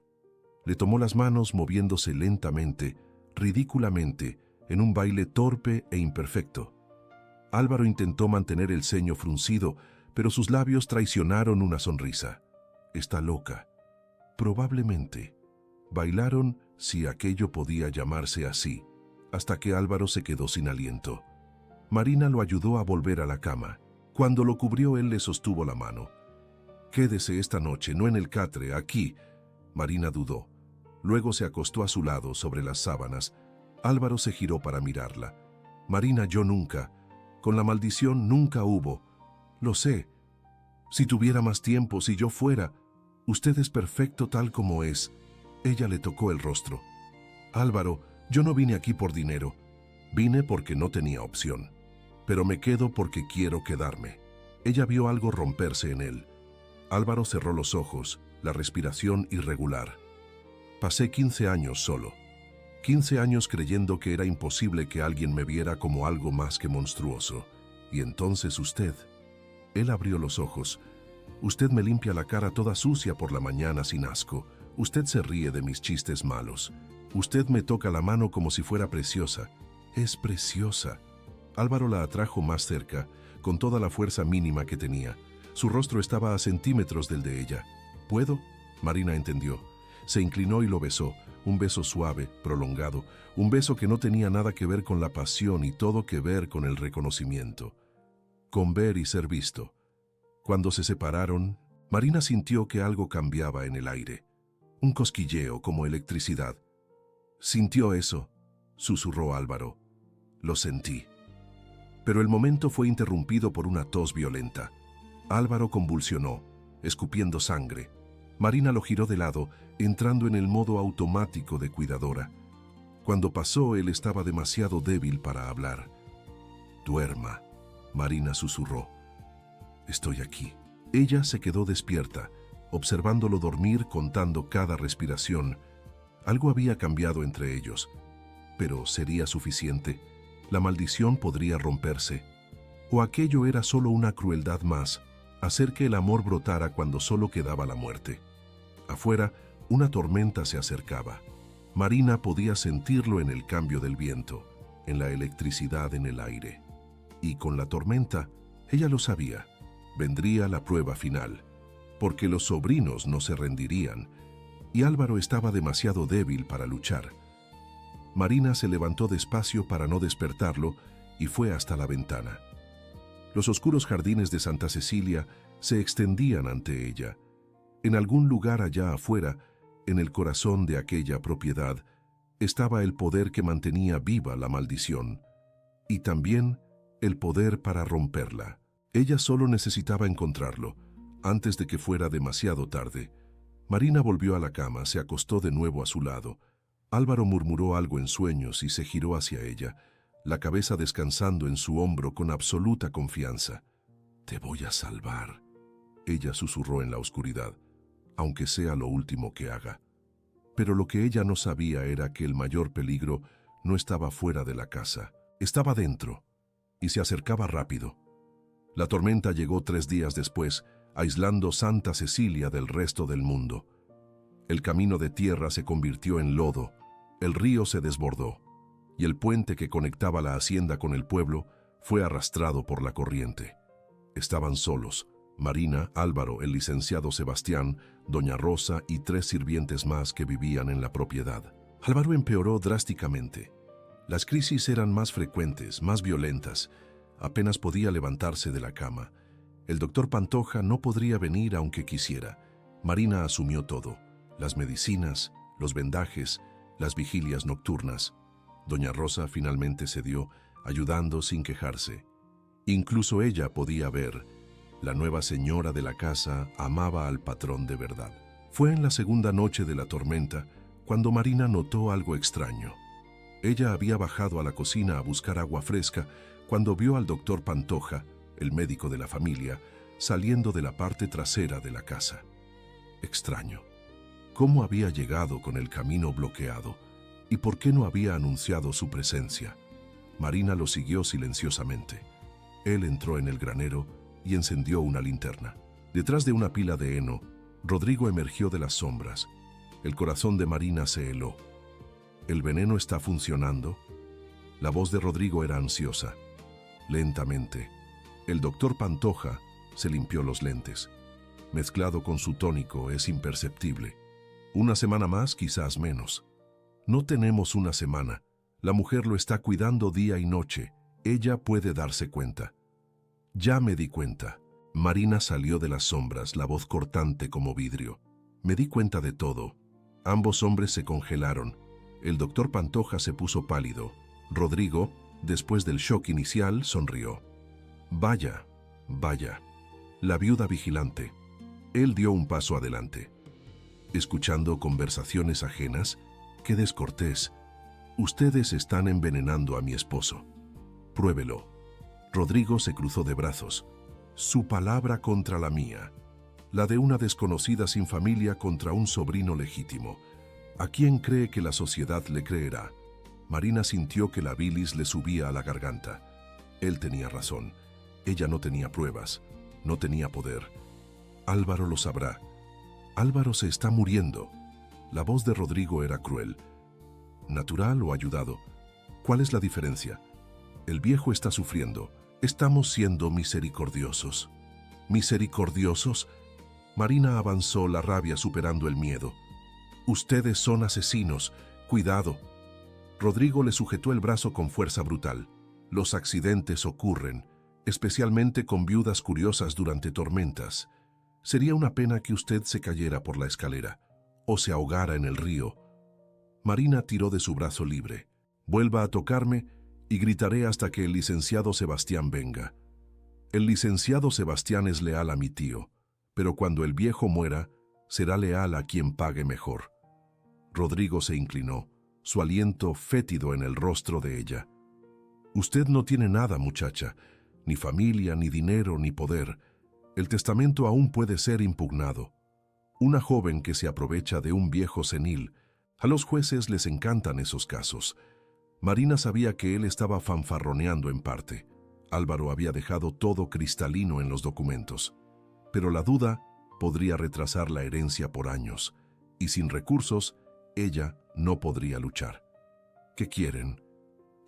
Le tomó las manos moviéndose lentamente, ridículamente, en un baile torpe e imperfecto. Álvaro intentó mantener el ceño fruncido, pero sus labios traicionaron una sonrisa. Está loca. Probablemente. Bailaron, si aquello podía llamarse así, hasta que Álvaro se quedó sin aliento. Marina lo ayudó a volver a la cama. Cuando lo cubrió, él le sostuvo la mano. «Quédese esta noche, no en el catre, aquí». Marina dudó. Luego se acostó a su lado sobre las sábanas. Álvaro se giró para mirarla. «Marina, yo nunca. Con la maldición nunca hubo. Lo sé. Si tuviera más tiempo, si yo fuera. Usted es perfecto tal como es». Ella le tocó el rostro. «Álvaro, yo no vine aquí por dinero. Vine porque no tenía opción. Pero me quedo porque quiero quedarme». Ella vio algo romperse en él. Álvaro cerró los ojos, la respiración irregular. «Pasé 15 años solo. 15 años creyendo que era imposible que alguien me viera como algo más que monstruoso. Y entonces usted». Él abrió los ojos. «Usted me limpia la cara toda sucia por la mañana sin asco. Usted se ríe de mis chistes malos. Usted me toca la mano como si fuera preciosa. Es preciosa». Álvaro la atrajo más cerca, con toda la fuerza mínima que tenía. Su rostro estaba a centímetros del de ella. «¿Puedo?». Marina entendió. Se inclinó y lo besó, un beso suave, prolongado, un beso que no tenía nada que ver con la pasión y todo que ver con el reconocimiento. Con ver y ser visto. Cuando se separaron, Marina sintió que algo cambiaba en el aire. Un cosquilleo como electricidad. «¿Sintió eso?», susurró Álvaro. «Lo sentí». Pero el momento fue interrumpido por una tos violenta. Álvaro convulsionó, escupiendo sangre. Marina lo giró de lado, entrando en el modo automático de cuidadora. Cuando pasó, él estaba demasiado débil para hablar. «Duerma», Marina susurró. «Estoy aquí». Ella se quedó despierta, observándolo dormir, contando cada respiración. Algo había cambiado entre ellos. Pero ¿sería suficiente? ¿La maldición podría romperse? ¿O aquello era solo una crueldad más, hacer que el amor brotara cuando solo quedaba la muerte? Afuera, una tormenta se acercaba. Marina podía sentirlo en el cambio del viento, en la electricidad en el aire. Y con la tormenta, ella lo sabía, vendría la prueba final, porque los sobrinos no se rendirían, y Álvaro estaba demasiado débil para luchar. Marina se levantó despacio para no despertarlo y fue hasta la ventana. Los oscuros jardines de Santa Cecilia se extendían ante ella. En algún lugar allá afuera, en el corazón de aquella propiedad, estaba el poder que mantenía viva la maldición, y también el poder para romperla. Ella solo necesitaba encontrarlo, antes de que fuera demasiado tarde. Marina volvió a la cama, se acostó de nuevo a su lado. Álvaro murmuró algo en sueños y se giró hacia ella, la cabeza descansando en su hombro con absoluta confianza. «Te voy a salvar», ella susurró en la oscuridad, «aunque sea lo último que haga». Pero lo que ella no sabía era que el mayor peligro no estaba fuera de la casa, estaba dentro, y se acercaba rápido. La tormenta llegó 3 días después, aislando Santa Cecilia del resto del mundo. El camino de tierra se convirtió en lodo, el río se desbordó, y el puente que conectaba la hacienda con el pueblo fue arrastrado por la corriente. Estaban solos, Marina, Álvaro, el licenciado Sebastián, doña Rosa y 3 sirvientes más que vivían en la propiedad. Álvaro empeoró drásticamente. Las crisis eran más frecuentes, más violentas. Apenas podía levantarse de la cama. El doctor Pantoja no podría venir aunque quisiera. Marina asumió todo: las medicinas, los vendajes, las vigilias nocturnas. Doña Rosa finalmente cedió, ayudando sin quejarse. Incluso ella podía ver. La nueva señora de la casa amaba al patrón de verdad. Fue en la segunda noche de la tormenta cuando Marina notó algo extraño. Ella había bajado a la cocina a buscar agua fresca cuando vio al doctor Pantoja, el médico de la familia, saliendo de la parte trasera de la casa. Extraño. ¿Cómo había llegado con el camino bloqueado? ¿Y por qué no había anunciado su presencia? Marina lo siguió silenciosamente. Él entró en el granero y encendió una linterna. Detrás de una pila de heno, Rodrigo emergió de las sombras. El corazón de Marina se heló. ¿El veneno está funcionando? La voz de Rodrigo era ansiosa. Lentamente, el doctor Pantoja se limpió los lentes. Mezclado con su tónico es imperceptible. Una semana más, quizás menos. No tenemos una semana. La mujer lo está cuidando día y noche. Ella puede darse cuenta. Ya me di cuenta. Marina salió de las sombras, la voz cortante como vidrio. Me di cuenta de todo. Ambos hombres se congelaron. El doctor Pantoja se puso pálido. Rodrigo, después del shock inicial, sonrió. Vaya, vaya. La viuda vigilante. Él dio un paso adelante. Escuchando conversaciones ajenas, qué descortés. Ustedes están envenenando a mi esposo. Pruébelo. Rodrigo se cruzó de brazos. Su palabra contra la mía. La de una desconocida sin familia contra un sobrino legítimo. ¿A quién cree que la sociedad le creerá? Marina sintió que la bilis le subía a la garganta. Él tenía razón. Ella no tenía pruebas. No tenía poder. Álvaro lo sabrá. Álvaro se está muriendo. La voz de Rodrigo era cruel. ¿Natural o ayudado? ¿Cuál es la diferencia? El viejo está sufriendo. Estamos siendo misericordiosos. ¿Misericordiosos? Marina avanzó, la rabia superando el miedo. Ustedes son asesinos. Cuidado. Rodrigo le sujetó el brazo con fuerza brutal. Los accidentes ocurren, especialmente con viudas curiosas durante tormentas. Sería una pena que usted se cayera por la escalera o se ahogara en el río. Marina tiró de su brazo libre. Vuelva a tocarme y gritaré hasta que el licenciado Sebastián venga. El licenciado Sebastián es leal a mi tío, pero cuando el viejo muera, será leal a quien pague mejor. Rodrigo se inclinó, su aliento fétido en el rostro de ella. Usted no tiene nada, muchacha, ni familia, ni dinero, ni poder. El testamento aún puede ser impugnado. Una joven que se aprovecha de un viejo senil. A los jueces les encantan esos casos. Marina sabía que él estaba fanfarroneando en parte. Álvaro había dejado todo cristalino en los documentos. Pero la duda podría retrasar la herencia por años, y sin recursos, ella no podría luchar. ¿Qué quieren?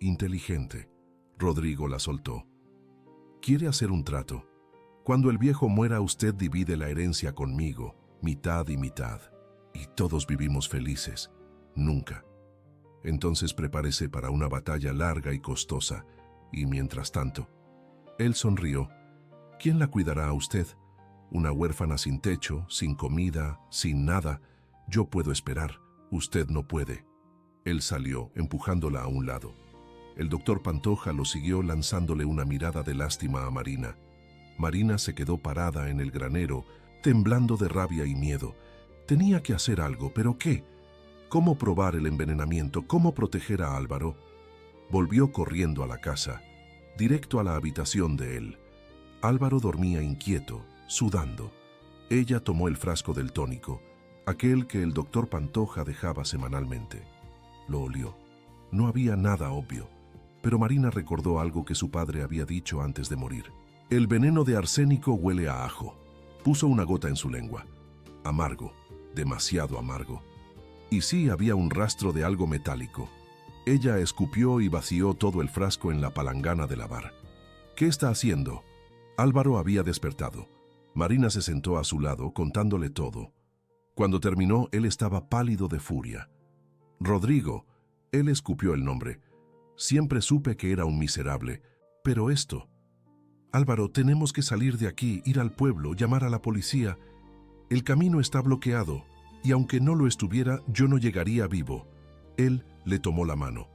Inteligente. Rodrigo la soltó. ¿Quiere hacer un trato? Cuando el viejo muera, usted divide la herencia conmigo, mitad y mitad. Y todos vivimos felices. Nunca. Entonces prepárese para una batalla larga y costosa. Y mientras tanto, él sonrió. ¿Quién la cuidará a usted? Una huérfana sin techo, sin comida, sin nada. Yo puedo esperar. Usted no puede. Él salió, empujándola a un lado. El doctor Pantoja lo siguió lanzándole una mirada de lástima a Marina. Marina se quedó parada en el granero, temblando de rabia y miedo. Tenía que hacer algo, ¿pero qué? ¿Cómo probar el envenenamiento? ¿Cómo proteger a Álvaro? Volvió corriendo a la casa, directo a la habitación de él. Álvaro dormía inquieto, sudando. Ella tomó el frasco del tónico, aquel que el doctor Pantoja dejaba semanalmente. Lo olió. No había nada obvio, pero Marina recordó algo que su padre había dicho antes de morir. El veneno de arsénico huele a ajo. Puso una gota en su lengua. Amargo, demasiado amargo. Y sí había un rastro de algo metálico. Ella escupió y vació todo el frasco en la palangana de lavar. ¿Qué está haciendo? Álvaro había despertado. Marina se sentó a su lado, contándole todo. Cuando terminó, él estaba pálido de furia. Rodrigo, él escupió el nombre. Siempre supe que era un miserable, pero esto... Álvaro, tenemos que salir de aquí, ir al pueblo, llamar a la policía. El camino está bloqueado, y aunque no lo estuviera, yo no llegaría vivo. Él le tomó la mano.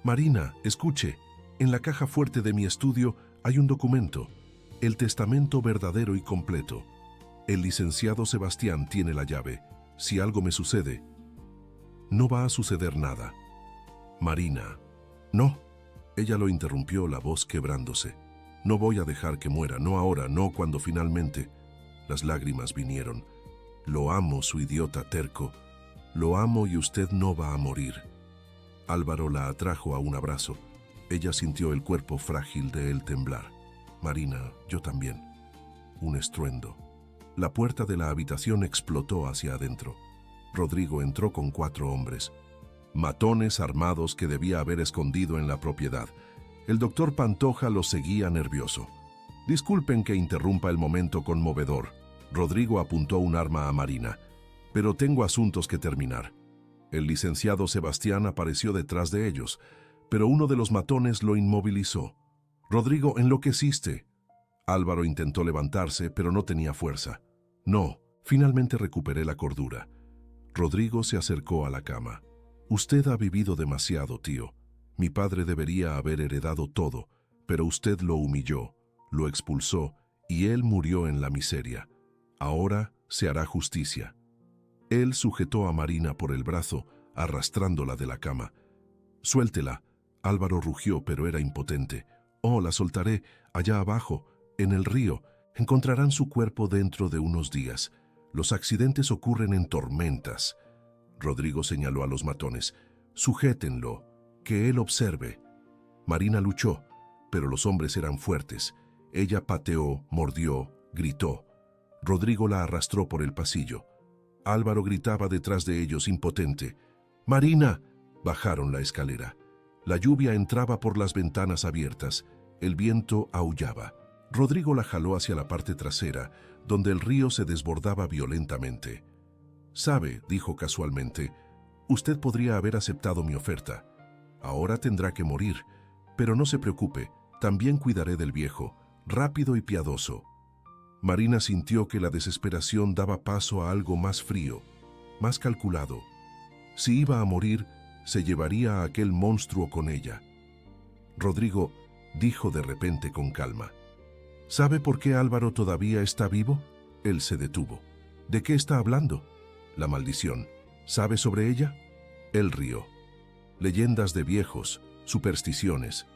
Marina, escuche, en la caja fuerte de mi estudio Hay un documento, el testamento verdadero y completo. El licenciado Sebastián tiene la llave. Si algo me sucede, no va a suceder nada. Marina. No. Ella lo interrumpió, la voz quebrándose. No voy a dejar que muera, no ahora, no cuando finalmente. Las lágrimas vinieron. Lo amo, su idiota terco. Lo amo y usted no va a morir. Álvaro la atrajo a un abrazo. Ella sintió el cuerpo frágil de él temblar. Marina, yo también. Un estruendo. La puerta de la habitación explotó hacia adentro. Rodrigo entró con 4 hombres. Matones armados que debía haber escondido en la propiedad. El doctor Pantoja los seguía nervioso. Disculpen que interrumpa el momento conmovedor. Rodrigo apuntó un arma a Marina. Pero tengo asuntos que terminar. El licenciado Sebastián apareció detrás de ellos, pero uno de los matones lo inmovilizó. Rodrigo, enloqueciste. Álvaro intentó levantarse, pero no tenía fuerza. No, finalmente recuperé la cordura. Rodrigo se acercó a la cama. Usted ha vivido demasiado, tío. Mi padre debería haber heredado todo, pero usted lo humilló, lo expulsó y él murió en la miseria. Ahora se hará justicia. Él sujetó a Marina por el brazo, arrastrándola de la cama. Suéltela. Álvaro rugió, pero era impotente. Oh, la soltaré, allá abajo, en el río. Encontrarán su cuerpo dentro de unos días. Los accidentes ocurren en tormentas. Rodrigo señaló a los matones. Sujétenlo, que él observe. Marina luchó, pero los hombres eran fuertes. Ella pateó, mordió, gritó. Rodrigo la arrastró por el pasillo. Álvaro gritaba detrás de ellos, impotente. ¡Marina! Bajaron la escalera. La lluvia entraba por las ventanas abiertas. El viento aullaba. Rodrigo la jaló hacia la parte trasera, donde el río se desbordaba violentamente. «Sabe», dijo casualmente, «usted podría haber aceptado mi oferta. Ahora tendrá que morir, pero no se preocupe, también cuidaré del viejo, rápido y piadoso». Marina sintió que la desesperación daba paso a algo más frío, más calculado. Si iba a morir, se llevaría a aquel monstruo con ella. Rodrigo dijo de repente con calma. ¿Sabe por qué Álvaro todavía está vivo? Él se detuvo. ¿De qué está hablando? La maldición. ¿Sabe sobre ella? Él rió. Leyendas de viejos, supersticiones.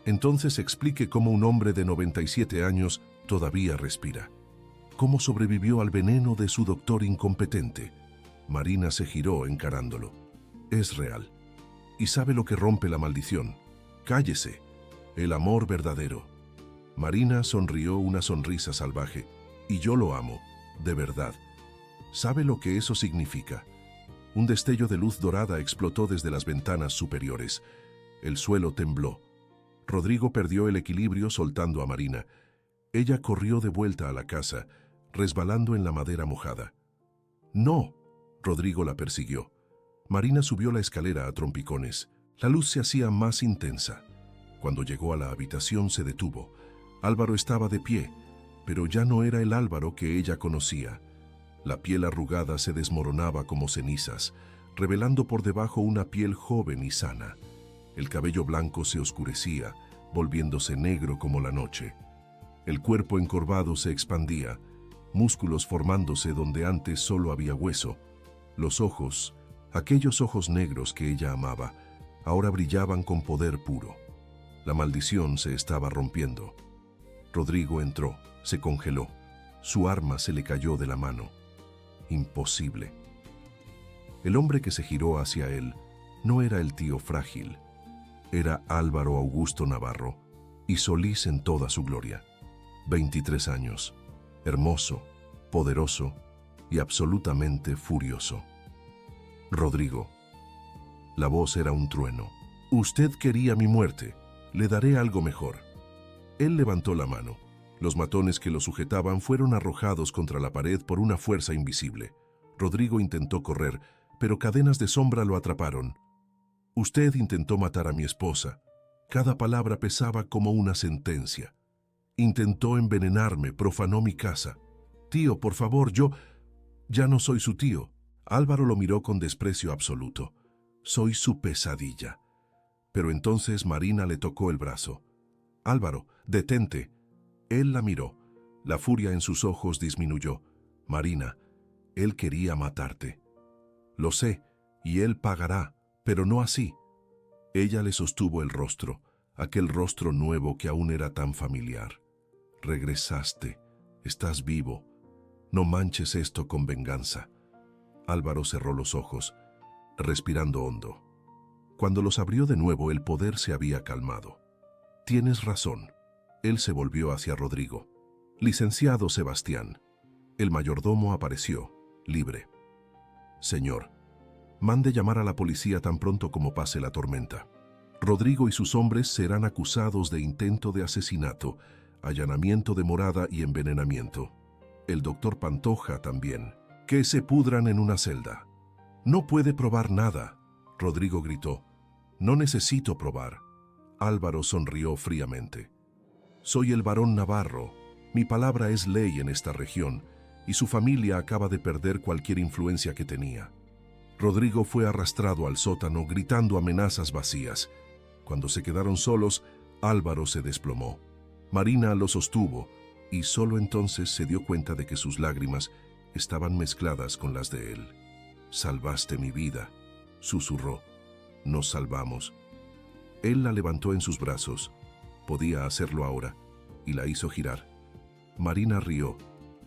Entonces explique cómo un hombre de 97 años todavía respira. ¿Cómo sobrevivió al veneno de su doctor incompetente? Marina se giró encarándolo. Es real. ¿Y sabe lo que rompe la maldición? Cállese. El amor verdadero. Marina sonrió una sonrisa salvaje. Y yo lo amo, de verdad. ¿Sabe lo que eso significa? Un destello de luz dorada explotó desde las ventanas superiores. El suelo tembló. Rodrigo perdió el equilibrio soltando a Marina. Ella corrió de vuelta a la casa, resbalando en la madera mojada. ¡No! Rodrigo la persiguió. Marina subió la escalera a trompicones. La luz se hacía más intensa. Cuando llegó a la habitación se detuvo. Álvaro estaba de pie, pero ya no era el Álvaro que ella conocía. La piel arrugada se desmoronaba como cenizas, revelando por debajo una piel joven y sana. El cabello blanco se oscurecía, volviéndose negro como la noche. El cuerpo encorvado se expandía, músculos formándose donde antes solo había hueso. Los ojos, aquellos ojos negros que ella amaba, ahora brillaban con poder puro. La maldición se estaba rompiendo. Rodrigo entró, se congeló. Su arma se le cayó de la mano. Imposible. El hombre que se giró hacia él no era el tío frágil. Era Álvaro Augusto Navarro, y Solís en toda su gloria. 23 años, hermoso, poderoso y absolutamente furioso. Rodrigo. La voz era un trueno. Usted quería mi muerte. Le daré algo mejor. Él levantó la mano. Los matones que lo sujetaban fueron arrojados contra la pared por una fuerza invisible. Rodrigo intentó correr, pero cadenas de sombra lo atraparon. Usted intentó matar a mi esposa. Cada palabra pesaba como una sentencia. Intentó envenenarme, profanó mi casa. Tío, por favor, yo ya no soy su tío. Álvaro lo miró con desprecio absoluto. Soy su pesadilla. Pero entonces Marina le tocó el brazo. Álvaro, detente. Él la miró. La furia en sus ojos disminuyó. Marina, él quería matarte. Lo sé, y él pagará, pero no así. Ella le sostuvo el rostro, aquel rostro nuevo que aún era tan familiar. Regresaste. Estás vivo. No manches esto con venganza. Álvaro cerró los ojos, respirando hondo. Cuando los abrió de nuevo, el poder se había calmado. Tienes razón. Él se volvió hacia Rodrigo. Licenciado Sebastián. El mayordomo apareció, libre. Señor, mande llamar a la policía tan pronto como pase la tormenta. Rodrigo y sus hombres serán acusados de intento de asesinato, allanamiento de morada y envenenamiento. El doctor Pantoja también. Que se pudran en una celda. No puede probar nada, Rodrigo gritó. No necesito probar. Álvaro sonrió fríamente. Soy el barón Navarro. Mi palabra es ley en esta región, y su familia acaba de perder cualquier influencia que tenía. Rodrigo fue arrastrado al sótano gritando amenazas vacías. Cuando se quedaron solos, Álvaro se desplomó. Marina lo sostuvo, y solo entonces se dio cuenta de que sus lágrimas estaban mezcladas con las de él. Salvaste mi vida, susurró. Nos salvamos. Él la levantó en sus brazos. Podía hacerlo ahora, y la hizo girar. Marina rió,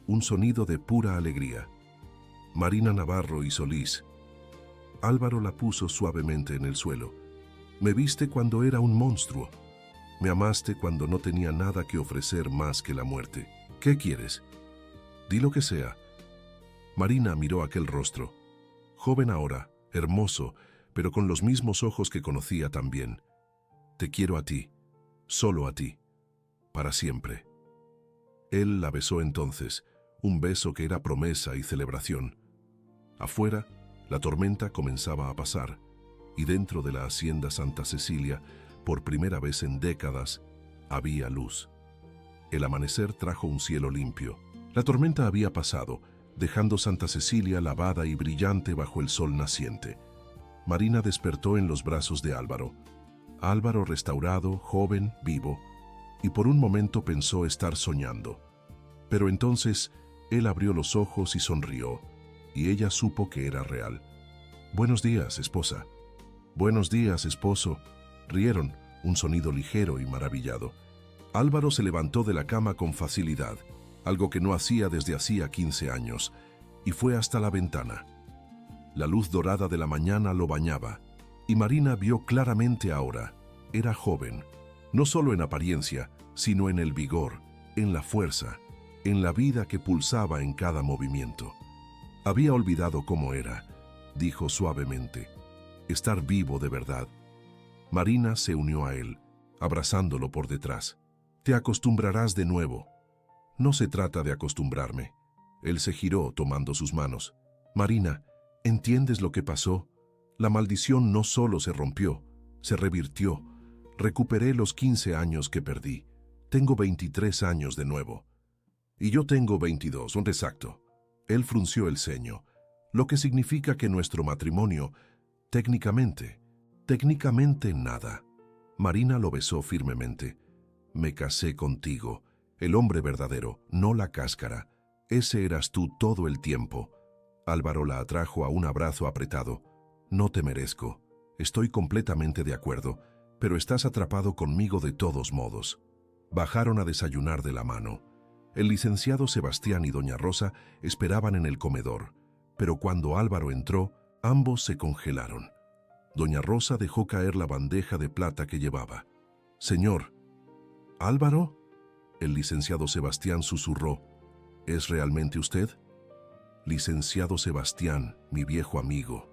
un sonido de pura alegría. Marina Navarro y Solís. Álvaro la puso suavemente en el suelo. Me viste cuando era un monstruo. Me amaste cuando no tenía nada que ofrecer más que la muerte. ¿Qué quieres? Di lo que sea. Marina miró aquel rostro. Joven ahora, hermoso, pero con los mismos ojos que conocía tan bien. Te quiero a ti, solo a ti, para siempre. Él la besó entonces, un beso que era promesa y celebración. Afuera, la tormenta comenzaba a pasar, y dentro de la hacienda Santa Cecilia, por primera vez en décadas, había luz. El amanecer trajo un cielo limpio. La tormenta había pasado, dejando Santa Cecilia lavada y brillante bajo el sol naciente. Marina despertó en los brazos de Álvaro. Álvaro restaurado, joven, vivo, y por un momento pensó estar soñando. Pero entonces él abrió los ojos y sonrió, y ella supo que era real. Buenos días, esposa. Buenos días, esposo. Rieron, un sonido ligero y maravillado. Álvaro se levantó de la cama con facilidad, algo que no hacía desde hacía 15 años, y fue hasta la ventana. La luz dorada de la mañana lo bañaba, y Marina vio claramente ahora. Era joven, no solo en apariencia, sino en el vigor, en la fuerza, en la vida que pulsaba en cada movimiento. Había olvidado cómo era, dijo suavemente, estar vivo de verdad. Marina se unió a él, abrazándolo por detrás. Te acostumbrarás de nuevo. No se trata de acostumbrarme. Él se giró tomando sus manos. Marina, ¿entiendes lo que pasó? La maldición no solo se rompió, se revirtió. Recuperé los 15 años que perdí. Tengo 23 años de nuevo. Y yo tengo 22, un exacto. Él frunció el ceño, lo que significa que nuestro matrimonio, técnicamente nada. Marina lo besó firmemente. Me casé contigo, el hombre verdadero, no la cáscara. Ese eras tú todo el tiempo. Álvaro la atrajo a un abrazo apretado. No te merezco. Estoy completamente de acuerdo, pero estás atrapado conmigo de todos modos. Bajaron a desayunar de la mano. El licenciado Sebastián y doña Rosa esperaban en el comedor, pero cuando Álvaro entró, ambos se congelaron. Doña Rosa dejó caer la bandeja de plata que llevaba. Señor, ¿Álvaro? El licenciado Sebastián susurró. ¿Es realmente usted? Licenciado Sebastián, mi viejo amigo.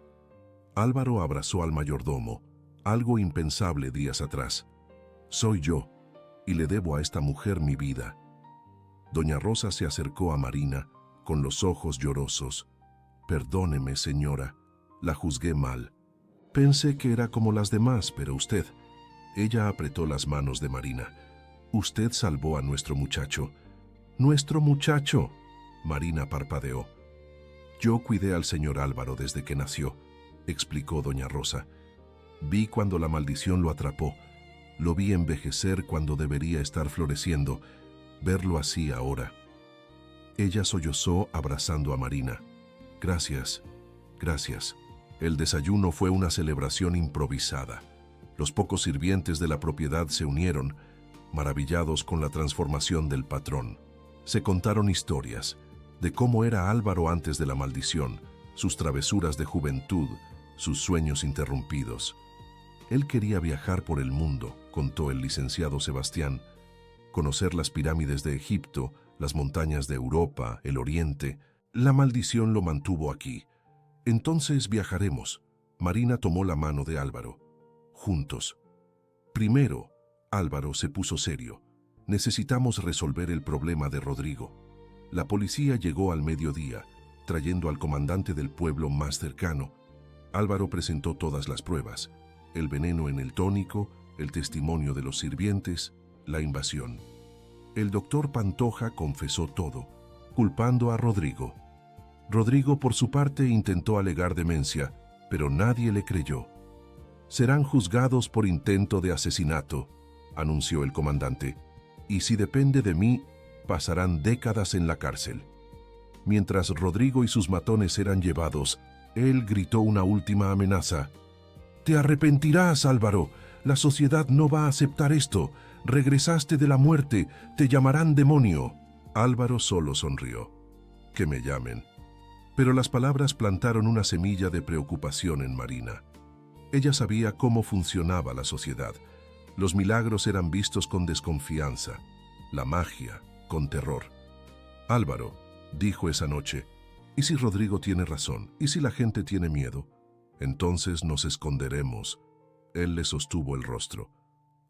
Álvaro abrazó al mayordomo, algo impensable días atrás. Soy yo, y le debo a esta mujer mi vida. Doña Rosa se acercó a Marina, con los ojos llorosos. Perdóneme, señora, la juzgué mal. Pensé que era como las demás, pero usted... Ella apretó las manos de Marina. Usted salvó a nuestro muchacho. ¡Nuestro muchacho! Marina parpadeó. Yo cuidé al señor Álvaro desde que nació, explicó doña Rosa. Vi cuando la maldición lo atrapó. Lo vi envejecer cuando debería estar floreciendo. Verlo así ahora. Ella sollozó abrazando a Marina. Gracias, gracias. El desayuno fue una celebración improvisada. Los pocos sirvientes de la propiedad se unieron, maravillados con la transformación del patrón. Se contaron historias de cómo era Álvaro antes de la maldición, sus travesuras de juventud, sus sueños interrumpidos. Él quería viajar por el mundo, contó el licenciado Sebastián, conocer las pirámides de Egipto, las montañas de Europa, el Oriente. La maldición lo mantuvo aquí. Entonces viajaremos. Marina tomó la mano de Álvaro. Juntos. Primero, Álvaro se puso serio. Necesitamos resolver el problema de Rodrigo. La policía llegó al mediodía, trayendo al comandante del pueblo más cercano. Álvaro presentó todas las pruebas: el veneno en el tónico, el testimonio de los sirvientes, la invasión. El doctor Pantoja confesó todo, culpando a Rodrigo. Rodrigo, por su parte, intentó alegar demencia, pero nadie le creyó. Serán juzgados por intento de asesinato, anunció el comandante, y si depende de mí, pasarán décadas en la cárcel. Mientras Rodrigo y sus matones eran llevados, él gritó una última amenaza. «Te arrepentirás, Álvaro. La sociedad no va a aceptar esto. Regresaste de la muerte. Te llamarán demonio». Álvaro solo sonrió. «Que me llamen». Pero las palabras plantaron una semilla de preocupación en Marina. Ella sabía cómo funcionaba la sociedad. Los milagros eran vistos con desconfianza, la magia con terror. «Álvaro», dijo esa noche, «¿y si Rodrigo tiene razón? ¿Y si la gente tiene miedo? Entonces nos esconderemos». Él le sostuvo el rostro.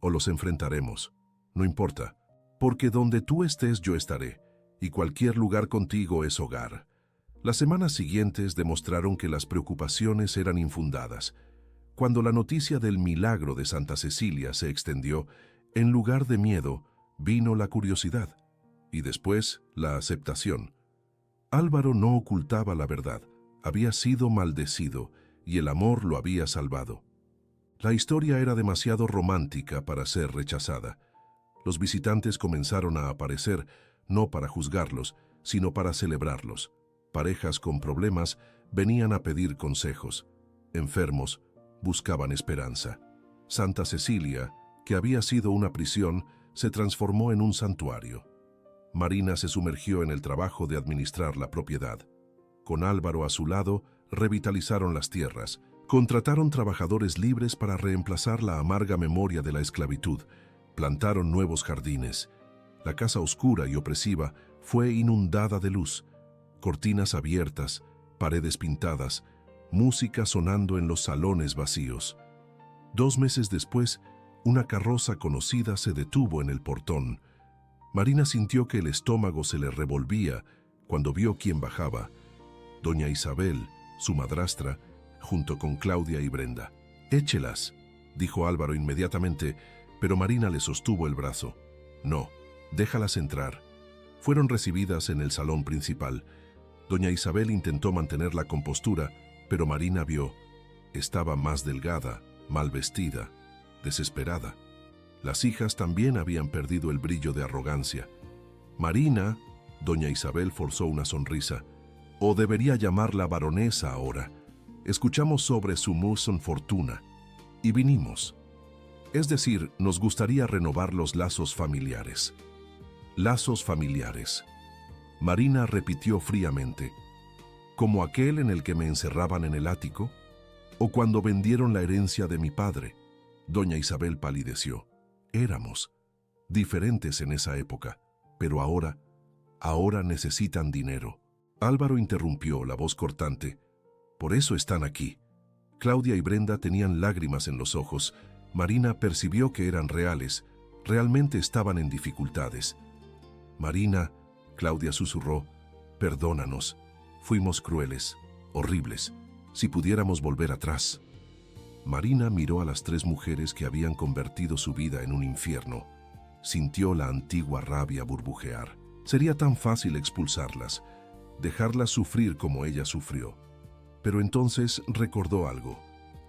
«O los enfrentaremos. No importa, porque donde tú estés yo estaré, y cualquier lugar contigo es hogar». Las semanas siguientes demostraron que las preocupaciones eran infundadas. Cuando la noticia del milagro de Santa Cecilia se extendió, en lugar de miedo, vino la curiosidad, y después la aceptación. Álvaro no ocultaba la verdad, había sido maldecido, y el amor lo había salvado. La historia era demasiado romántica para ser rechazada. Los visitantes comenzaron a aparecer, no para juzgarlos, sino para celebrarlos. Parejas con problemas venían a pedir consejos. Enfermos buscaban esperanza. Santa Cecilia, que había sido una prisión, se transformó en un santuario. Marina se sumergió en el trabajo de administrar la propiedad. Con Álvaro a su lado, revitalizaron las tierras. Contrataron trabajadores libres para reemplazar la amarga memoria de la esclavitud. Plantaron nuevos jardines. La casa oscura y opresiva fue inundada de luz. Cortinas abiertas, paredes pintadas, música sonando en los salones vacíos. 2 meses después, una carroza conocida se detuvo en el portón. Marina sintió que el estómago se le revolvía cuando vio quién bajaba. Doña Isabel, su madrastra, junto con Claudia y Brenda. «Échelas», dijo Álvaro inmediatamente, pero Marina le sostuvo el brazo. «No, déjalas entrar». Fueron recibidas en el salón principal. Doña Isabel intentó mantener la compostura, pero Marina vio. Estaba más delgada, mal vestida, desesperada. Las hijas también habían perdido el brillo de arrogancia. «Marina», doña Isabel forzó una sonrisa, «o debería llamarla baronesa ahora. Escuchamos sobre su muson fortuna y vinimos. Es decir, nos gustaría renovar los lazos familiares». «Lazos familiares». Marina repitió fríamente. «¿Como aquel en el que me encerraban en el ático? ¿O cuando vendieron la herencia de mi padre?». Doña Isabel palideció. «Éramos diferentes en esa época, pero ahora necesitan dinero». Álvaro interrumpió, la voz cortante. «Por eso están aquí». Claudia y Brenda tenían lágrimas en los ojos. Marina percibió que eran reales. Realmente estaban en dificultades. «Marina», Claudia susurró, «perdónanos. Fuimos crueles, horribles. Si pudiéramos volver atrás». Marina miró a las 3 mujeres que habían convertido su vida en un infierno. Sintió la antigua rabia burbujear. Sería tan fácil expulsarlas, dejarlas sufrir como ella sufrió. Pero entonces recordó algo.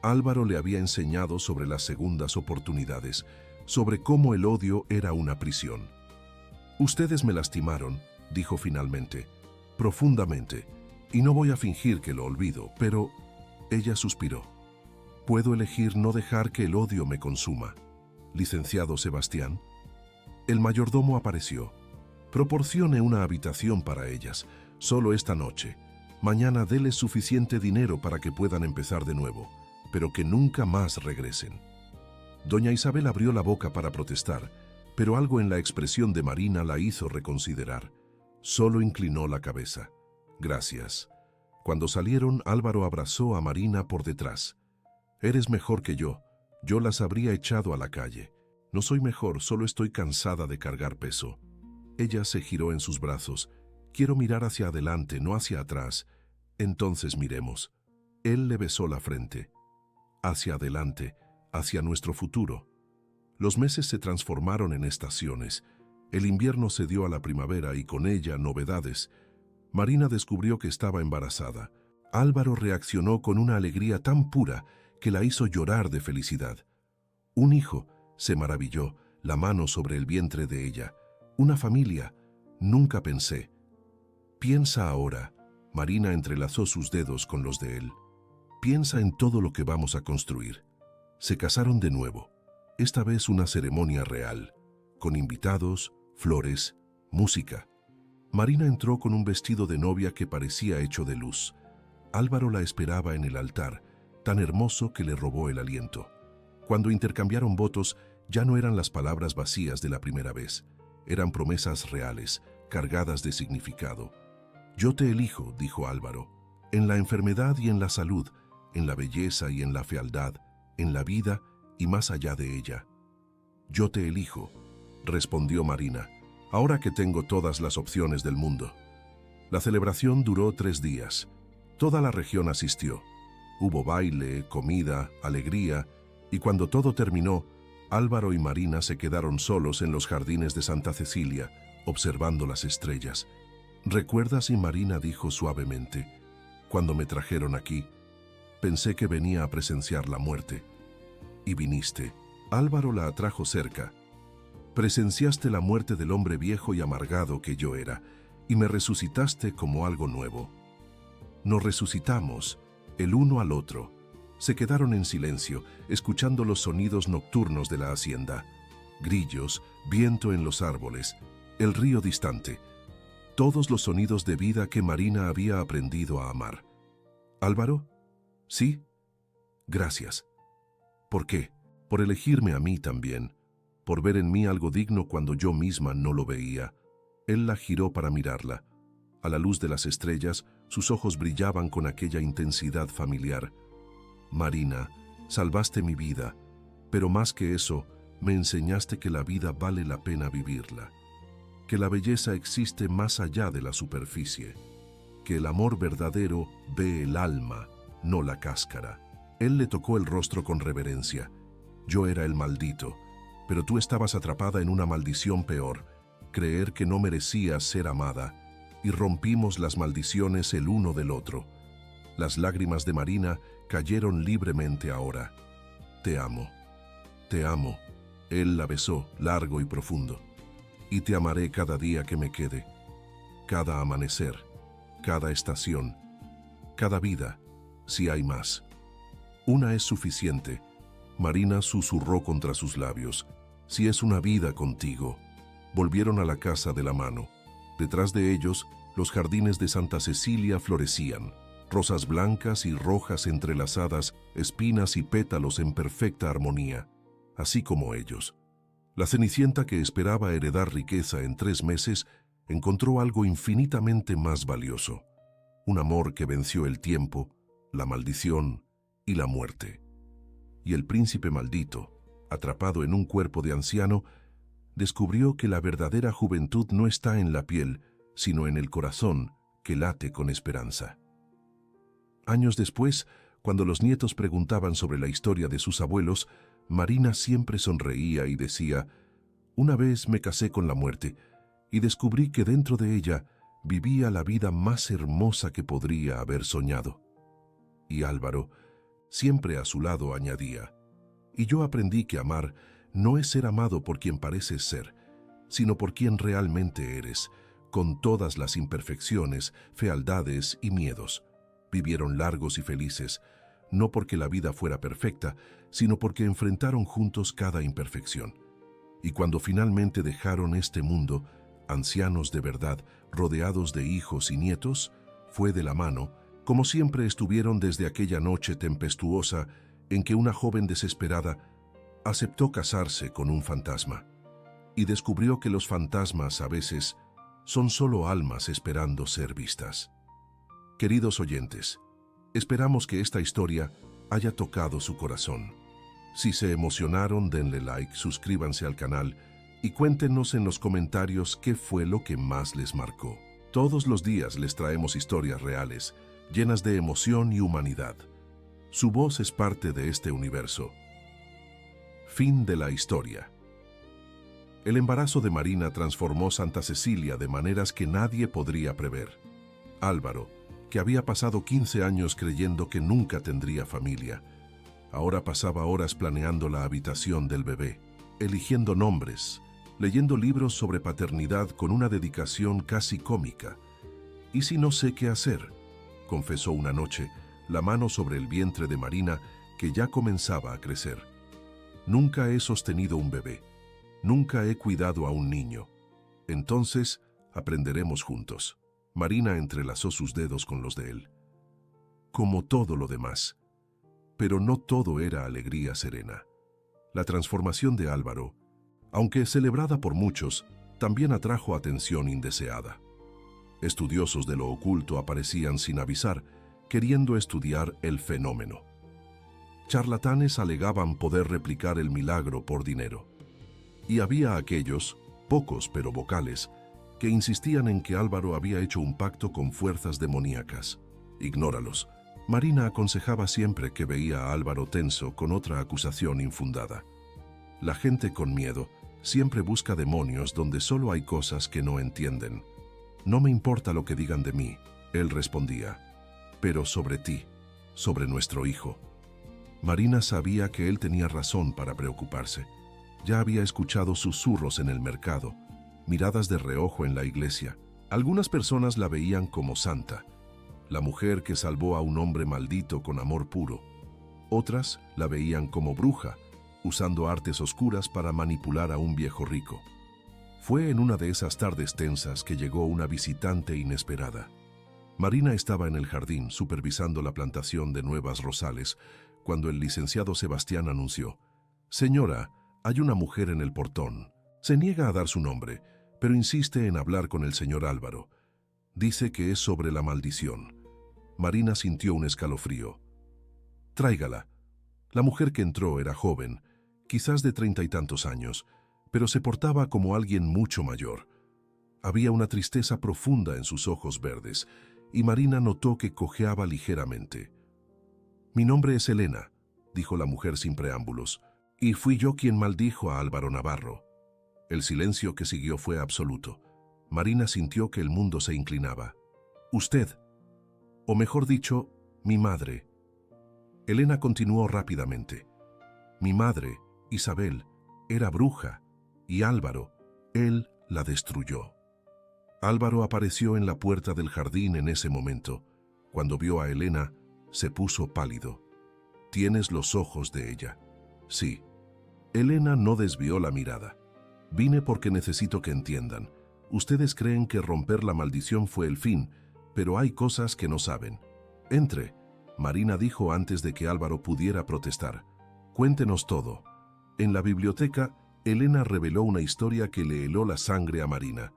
Álvaro le había enseñado sobre las segundas oportunidades, sobre cómo el odio era una prisión. «Ustedes me lastimaron», dijo finalmente, «profundamente, y no voy a fingir que lo olvido, pero…» Ella suspiró. «Puedo elegir no dejar que el odio me consuma. Licenciado Sebastián». El mayordomo apareció. «Proporcione una habitación para ellas, solo esta noche. Mañana déles suficiente dinero para que puedan empezar de nuevo, pero que nunca más regresen». Doña Isabel abrió la boca para protestar, pero algo en la expresión de Marina la hizo reconsiderar. Solo inclinó la cabeza. «Gracias». Cuando salieron, Álvaro abrazó a Marina por detrás. «Eres mejor que yo las habría echado a la calle. No soy mejor, solo estoy cansada de cargar peso». Ella se giró en sus brazos. «Quiero mirar hacia adelante, no hacia atrás. Entonces miremos». Él le besó la frente. «Hacia adelante, hacia nuestro futuro». Los meses se transformaron en estaciones. El invierno cedió a la primavera y con ella novedades. Marina descubrió que estaba embarazada. Álvaro reaccionó con una alegría tan pura que la hizo llorar de felicidad. «Un hijo», se maravilló, la mano sobre el vientre de ella. «Una familia. Nunca pensé». «Piensa ahora». Marina entrelazó sus dedos con los de él. «Piensa en todo lo que vamos a construir». Se casaron de nuevo. Esta vez una ceremonia real, con invitados, flores, música. Marina entró con un vestido de novia que parecía hecho de luz. Álvaro la esperaba en el altar, tan hermoso que le robó el aliento. Cuando intercambiaron votos, ya no eran las palabras vacías de la primera vez. Eran promesas reales, cargadas de significado. «Yo te elijo», dijo Álvaro, «en la enfermedad y en la salud, en la belleza y en la fealdad, en la vida y más allá de ella». «Yo te elijo», respondió Marina, «ahora que tengo todas las opciones del mundo». La celebración duró 3 días. Toda la región asistió. Hubo baile, comida, alegría, y cuando todo terminó, Álvaro y Marina se quedaron solos en los jardines de Santa Cecilia, observando las estrellas. «¿Recuerdas?», y Marina dijo suavemente, «cuando me trajeron aquí, pensé que venía a presenciar la muerte. Y viniste». Álvaro la atrajo cerca. «Presenciaste la muerte del hombre viejo y amargado que yo era, y me resucitaste como algo nuevo». Nos resucitamos, el uno al otro. Se quedaron en silencio, escuchando los sonidos nocturnos de la hacienda. Grillos, viento en los árboles, el río distante. Todos los sonidos de vida que Marina había aprendido a amar. «¿Álvaro?» «Sí». «Gracias». «¿Por qué?» «Por elegirme a mí también, por ver en mí algo digno cuando yo misma no lo veía». Él la giró para mirarla. A la luz de las estrellas, sus ojos brillaban con aquella intensidad familiar. «Marina, salvaste mi vida, pero más que eso, me enseñaste que la vida vale la pena vivirla, que la belleza existe más allá de la superficie, que el amor verdadero ve el alma, no la cáscara». Él le tocó el rostro con reverencia. «Yo era el maldito, pero tú estabas atrapada en una maldición peor, creer que no merecías ser amada, y rompimos las maldiciones el uno del otro». Las lágrimas de Marina cayeron libremente ahora. «Te amo, te amo». Él la besó, largo y profundo. «Y te amaré cada día que me quede, cada amanecer, cada estación, cada vida, si hay más». «Una es suficiente», Marina susurró contra sus labios. «Si es una vida contigo». Volvieron a la casa de la mano. Detrás de ellos, los jardines de Santa Cecilia florecían. Rosas blancas y rojas entrelazadas, espinas y pétalos en perfecta armonía, así como ellos. La Cenicienta, que esperaba heredar riqueza en 3 meses, encontró algo infinitamente más valioso. Un amor que venció el tiempo, la maldición y la muerte. Y el príncipe maldito, atrapado en un cuerpo de anciano, descubrió que la verdadera juventud no está en la piel, sino en el corazón que late con esperanza. Años después, cuando los nietos preguntaban sobre la historia de sus abuelos, Marina siempre sonreía y decía: «Una vez me casé con la muerte y descubrí que dentro de ella vivía la vida más hermosa que podría haber soñado». Y Álvaro, siempre a su lado, añadía: «Y yo aprendí que amar no es ser amado por quien pareces ser, sino por quien realmente eres, con todas las imperfecciones, fealdades y miedos. Vivieron largos y felices, no porque la vida fuera perfecta, sino porque enfrentaron juntos cada imperfección. Y cuando finalmente dejaron este mundo, ancianos de verdad, rodeados de hijos y nietos, fue de la mano, como siempre estuvieron desde aquella noche tempestuosa en que una joven desesperada aceptó casarse con un fantasma y descubrió que los fantasmas a veces son solo almas esperando ser vistas. Queridos oyentes, esperamos que esta historia haya tocado su corazón. Si se emocionaron, denle like, suscríbanse al canal y cuéntenos en los comentarios qué fue lo que más les marcó. Todos los días les traemos historias reales, llenas de emoción y humanidad. Su voz es parte de este universo. Fin de la historia. El embarazo de Marina transformó Santa Cecilia de maneras que nadie podría prever. Álvaro, que había pasado 15 años creyendo que nunca tendría familia, ahora pasaba horas planeando la habitación del bebé, eligiendo nombres, leyendo libros sobre paternidad con una dedicación casi cómica. «¿Y si no sé qué hacer?», confesó una noche, la mano sobre el vientre de Marina, que ya comenzaba a crecer. «Nunca he sostenido un bebé. Nunca he cuidado a un niño. Entonces, aprenderemos juntos». Marina entrelazó sus dedos con los de él. Como todo lo demás. Pero no todo era alegría serena. La transformación de Álvaro, aunque celebrada por muchos, también atrajo atención indeseada. Estudiosos de lo oculto aparecían sin avisar, queriendo estudiar el fenómeno. Charlatanes alegaban poder replicar el milagro por dinero. Y había aquellos, pocos pero vocales, que insistían en que Álvaro había hecho un pacto con fuerzas demoníacas. Ignóralos. Marina aconsejaba siempre que veía a Álvaro tenso con otra acusación infundada. La gente con miedo siempre busca demonios donde solo hay cosas que no entienden. «No me importa lo que digan de mí», él respondía, «pero sobre ti, sobre nuestro hijo». Marina sabía que él tenía razón para preocuparse. Ya había escuchado susurros en el mercado, miradas de reojo en la iglesia. Algunas personas la veían como santa, la mujer que salvó a un hombre maldito con amor puro. Otras la veían como bruja, usando artes oscuras para manipular a un viejo rico. Fue en una de esas tardes tensas que llegó una visitante inesperada. Marina estaba en el jardín supervisando la plantación de nuevas rosales cuando el licenciado Sebastián anunció: «Señora, hay una mujer en el portón. Se niega a dar su nombre, pero insiste en hablar con el señor Álvaro. Dice que es sobre la maldición». Marina sintió un escalofrío. «Tráigala». La mujer que entró era joven, quizás de 30 y tantos años, pero se portaba como alguien mucho mayor. Había una tristeza profunda en sus ojos verdes, y Marina notó que cojeaba ligeramente. «Mi nombre es Elena», dijo la mujer sin preámbulos, «y fui yo quien maldijo a Álvaro Navarro». El silencio que siguió fue absoluto. Marina sintió que el mundo se inclinaba. «Usted, o mejor dicho, mi madre». Elena continuó rápidamente. «Mi madre, Isabel, era bruja, y Álvaro, él la destruyó». Álvaro apareció en la puerta del jardín en ese momento. Cuando vio a Elena, se puso pálido. «Tienes los ojos de ella». «Sí». Elena no desvió la mirada. «Vine porque necesito que entiendan. Ustedes creen que romper la maldición fue el fin, pero hay cosas que no saben. Entre», Marina dijo antes de que Álvaro pudiera protestar. «Cuéntenos todo». En la biblioteca, Elena reveló una historia que le heló la sangre a Marina.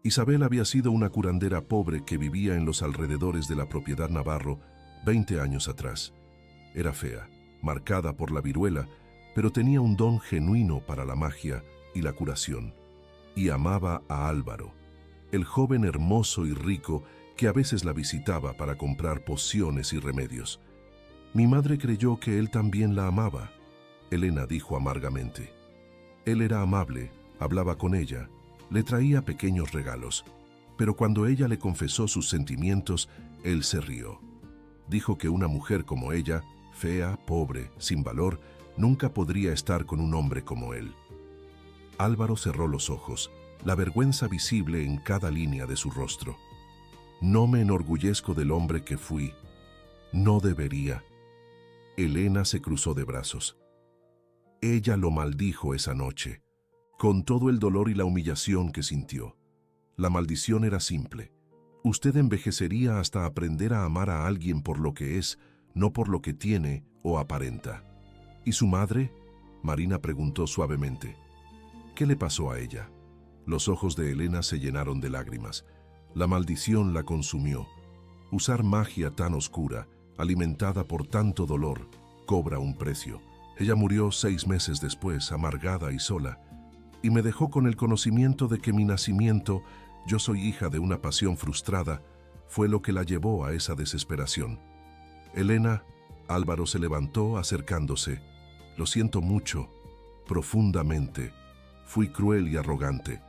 Isabel había sido una curandera pobre que vivía en los alrededores de la propiedad Navarro 20 años atrás. Era fea, marcada por la viruela, pero tenía un don genuino para la magia y la curación. Y amaba a Álvaro, el joven hermoso y rico que a veces la visitaba para comprar pociones y remedios. «Mi madre creyó que él también la amaba», Elena dijo amargamente. «Él era amable, hablaba con ella, le traía pequeños regalos, pero cuando ella le confesó sus sentimientos, él se rió. Dijo que una mujer como ella, fea, pobre, sin valor, Nunca podría estar con un hombre como él. Álvaro cerró los ojos, la vergüenza visible en cada línea de su rostro. No me enorgullezco del hombre que fui. No debería. Elena se cruzó de brazos. Ella lo maldijo esa noche, con todo el dolor y la humillación que sintió. La maldición era simple. Usted envejecería hasta aprender a amar a alguien por lo que es, no por lo que tiene o aparenta. ¿Y su madre? Marina preguntó suavemente. ¿Qué le pasó a ella? Los ojos de Elena se llenaron de lágrimas. La maldición la consumió. Usar magia tan oscura, alimentada por tanto dolor, cobra un precio. Ella murió 6 meses después, amargada y sola, y me dejó con el conocimiento de que mi nacimiento, yo soy hija de una pasión frustrada, fue lo que la llevó a esa desesperación. Elena, Álvaro se levantó acercándose. Lo siento mucho, profundamente. Fui cruel y arrogante.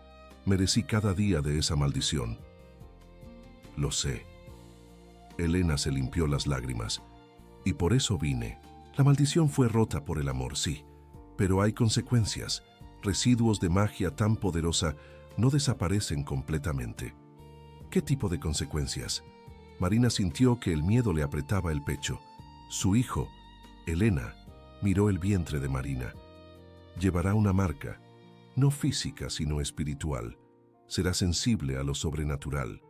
Merecí cada día de esa maldición. Lo sé. Elena se limpió las lágrimas. Y por eso vine. La maldición fue rota por el amor, sí. Pero hay consecuencias. Residuos de magia tan poderosa no desaparecen completamente. ¿Qué tipo de consecuencias? Marina sintió que el miedo le apretaba el pecho. Su hijo, Elena, miró el vientre de Marina. Llevará una marca, no física sino espiritual. Será sensible a lo sobrenatural.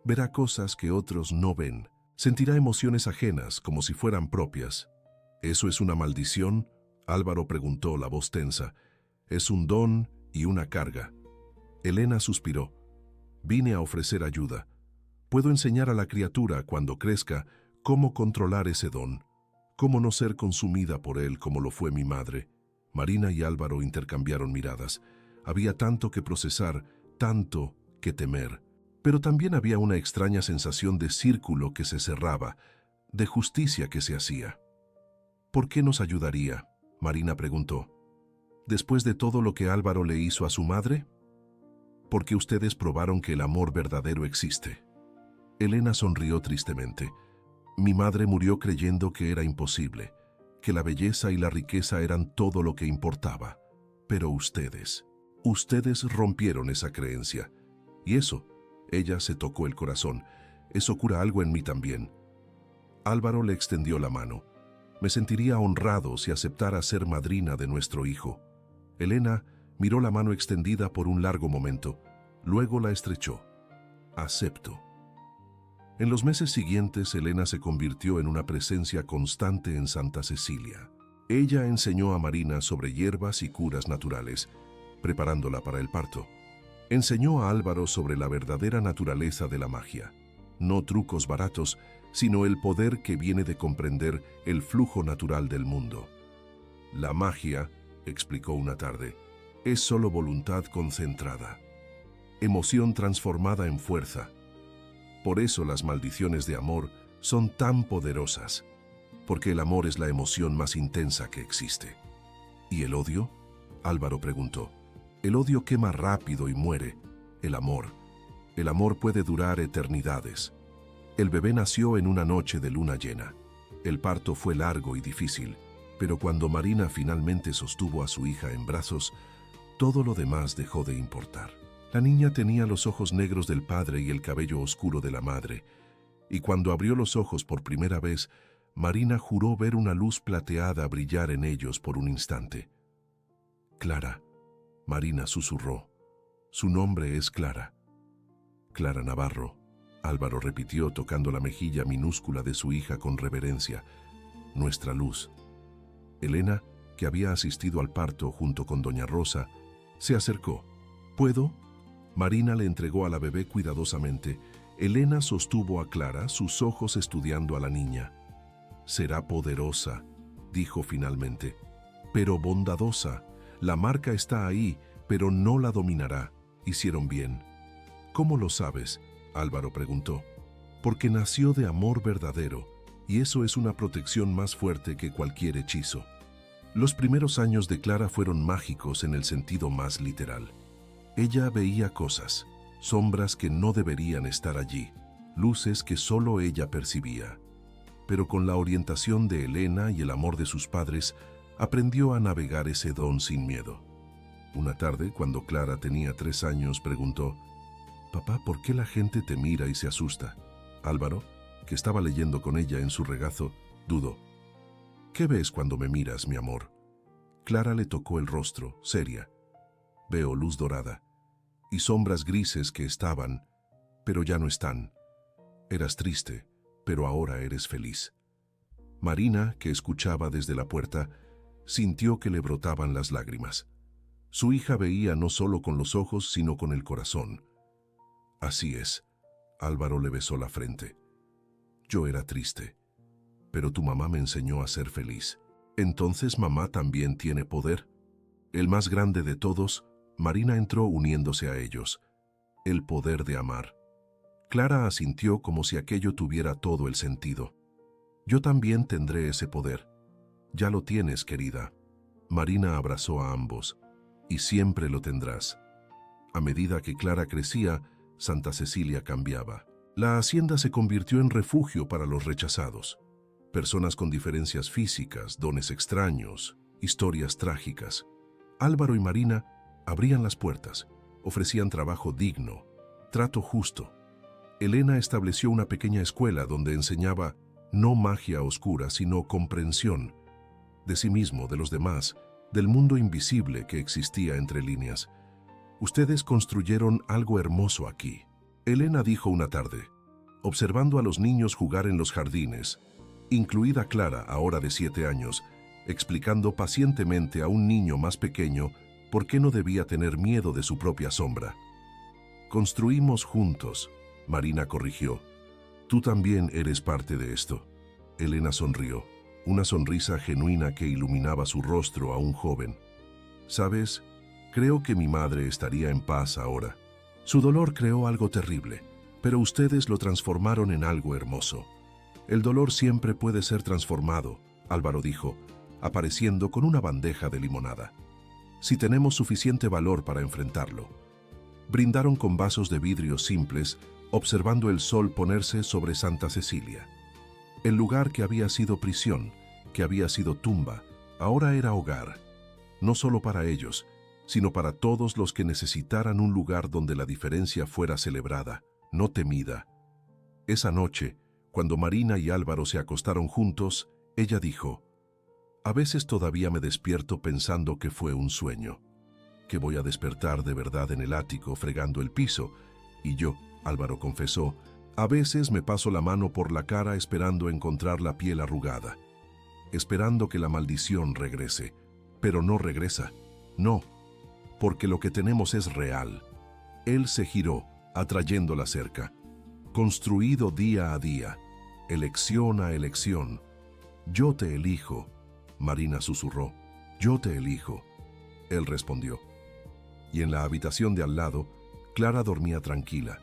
Verá cosas que otros no ven. Sentirá emociones ajenas como si fueran propias. ¿Eso es una maldición? Álvaro preguntó, la voz tensa. Es un don y una carga. Elena suspiró. Vine a ofrecer ayuda. Puedo enseñar a la criatura, cuando crezca, cómo controlar ese don, cómo no ser consumida por él como lo fue mi madre. Marina y Álvaro intercambiaron miradas. Había tanto que procesar, tanto que temer. Pero también había una extraña sensación de círculo que se cerraba, de justicia que se hacía. ¿Por qué nos ayudaría? Marina preguntó. ¿Después de todo lo que Álvaro le hizo a su madre? Porque ustedes probaron que el amor verdadero existe. Elena sonrió tristemente. Mi madre murió creyendo que era imposible, que la belleza y la riqueza eran todo lo que importaba. Pero ustedes rompieron esa creencia. Y eso, ella se tocó el corazón. Eso cura algo en mí también. Álvaro le extendió la mano. Me sentiría honrado si aceptara ser madrina de nuestro hijo. Elena miró la mano extendida por un largo momento. Luego la estrechó. Acepto. En los meses siguientes, Elena se convirtió en una presencia constante en Santa Cecilia. Ella enseñó a Marina sobre hierbas y curas naturales, preparándola para el parto. Enseñó a Álvaro sobre la verdadera naturaleza de la magia. No trucos baratos, sino el poder que viene de comprender el flujo natural del mundo. La magia, explicó una tarde, es solo voluntad concentrada, emoción transformada en fuerza. Por eso las maldiciones de amor son tan poderosas, porque el amor es la emoción más intensa que existe. ¿Y el odio? Álvaro preguntó. El odio quema rápido y muere. El amor puede durar eternidades. El bebé nació en una noche de luna llena. El parto fue largo y difícil, pero cuando Marina finalmente sostuvo a su hija en brazos, todo lo demás dejó de importar. La niña tenía los ojos negros del padre y el cabello oscuro de la madre, y cuando abrió los ojos por primera vez, Marina juró ver una luz plateada brillar en ellos por un instante. Clara, Marina susurró. Su nombre es Clara. Clara Navarro, Álvaro repitió tocando la mejilla minúscula de su hija con reverencia. Nuestra luz. Elena, que había asistido al parto junto con doña Rosa, se acercó. ¿Puedo? Marina le entregó a la bebé cuidadosamente. Elena sostuvo a Clara, sus ojos estudiando a la niña. Será poderosa, dijo finalmente, pero bondadosa. La marca está ahí, pero no la dominará. Hicieron bien. ¿Cómo lo sabes? Álvaro preguntó. Porque nació de amor verdadero, y eso es una protección más fuerte que cualquier hechizo. Los primeros años de Clara fueron mágicos en el sentido más literal. Ella veía cosas, sombras que no deberían estar allí, luces que solo ella percibía. Pero con la orientación de Elena y el amor de sus padres, Aprendió a navegar ese don sin miedo. Una tarde, cuando Clara tenía 3 años, preguntó: «Papá, ¿por qué la gente te mira y se asusta?». Álvaro, que estaba leyendo con ella en su regazo, dudó. «¿Qué ves cuando me miras, mi amor?». Clara le tocó el rostro, seria. «Veo luz dorada y sombras grises que estaban, pero ya no están. Eras triste, pero ahora eres feliz». Marina, que escuchaba desde la puerta, sintió que le brotaban las lágrimas. Su hija veía no solo con los ojos, sino con el corazón. «Así es», Álvaro le besó la frente. «Yo era triste, pero tu mamá me enseñó a ser feliz. Entonces mamá también tiene poder». El más grande de todos, Marina entró uniéndose a ellos. El poder de amar. Clara asintió como si aquello tuviera todo el sentido. «Yo también tendré ese poder». «Ya lo tienes, querida». Marina abrazó a ambos. «Y siempre lo tendrás». A medida que Clara crecía, Santa Cecilia cambiaba. La hacienda se convirtió en refugio para los rechazados. Personas con diferencias físicas, dones extraños, historias trágicas. Álvaro y Marina abrían las puertas, ofrecían trabajo digno, trato justo. Elena estableció una pequeña escuela donde enseñaba no magia oscura, sino comprensión de sí mismo, de los demás, del mundo invisible que existía entre líneas. «Ustedes construyeron algo hermoso aquí», Elena dijo una tarde, observando a los niños jugar en los jardines, incluida Clara, ahora de 7 años, explicando pacientemente a un niño más pequeño por qué no debía tener miedo de su propia sombra. «Construimos juntos», Marina corrigió. «Tú también eres parte de esto». Elena sonrió, una sonrisa genuina que iluminaba su rostro aún joven. «¿Sabes? Creo que mi madre estaría en paz ahora. Su dolor creó algo terrible, pero ustedes lo transformaron en algo hermoso». «El dolor siempre puede ser transformado», Álvaro dijo, apareciendo con una bandeja de limonada, «si tenemos suficiente valor para enfrentarlo». Brindaron con vasos de vidrio simples, observando el sol ponerse sobre Santa Cecilia. El lugar que había sido prisión, que había sido tumba, ahora era hogar, no solo para ellos, sino para todos los que necesitaran un lugar donde la diferencia fuera celebrada, no temida. Esa noche, cuando Marina y Álvaro se acostaron juntos, ella dijo: «A veces todavía me despierto pensando que fue un sueño, que voy a despertar de verdad en el ático fregando el piso». «Y yo», Álvaro confesó, «a veces me paso la mano por la cara esperando encontrar la piel arrugada, esperando que la maldición regrese, pero no regresa. No, porque lo que tenemos es real». Él se giró, atrayéndola cerca. «Construido día a día, elección a elección. Yo te elijo», Marina susurró. «Yo te elijo». Él respondió. Y en la habitación de al lado, Clara dormía tranquila,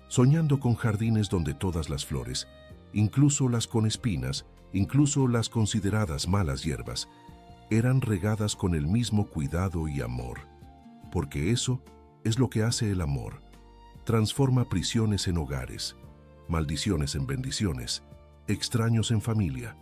soñando con jardines donde todas las flores, incluso las con espinas, incluso las consideradas malas hierbas, eran regadas con el mismo cuidado y amor. Porque eso es lo que hace el amor. Transforma prisiones en hogares, maldiciones en bendiciones, extraños en familia,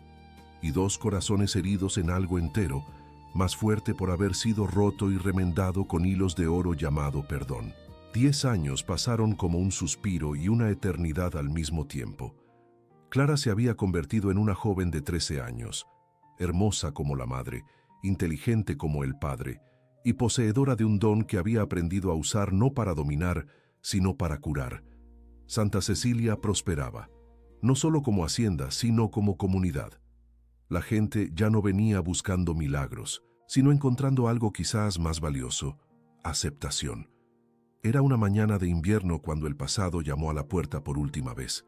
y 2 corazones heridos en algo entero, más fuerte por haber sido roto y remendado con hilos de oro llamado perdón. 10 años pasaron como un suspiro y una eternidad al mismo tiempo. Clara se había convertido en una joven de 13 años, hermosa como la madre, inteligente como el padre, y poseedora de un don que había aprendido a usar no para dominar, sino para curar. Santa Cecilia prosperaba, no solo como hacienda, sino como comunidad. La gente ya no venía buscando milagros, sino encontrando algo quizás más valioso: aceptación. Era una mañana de invierno cuando el pasado llamó a la puerta por última vez.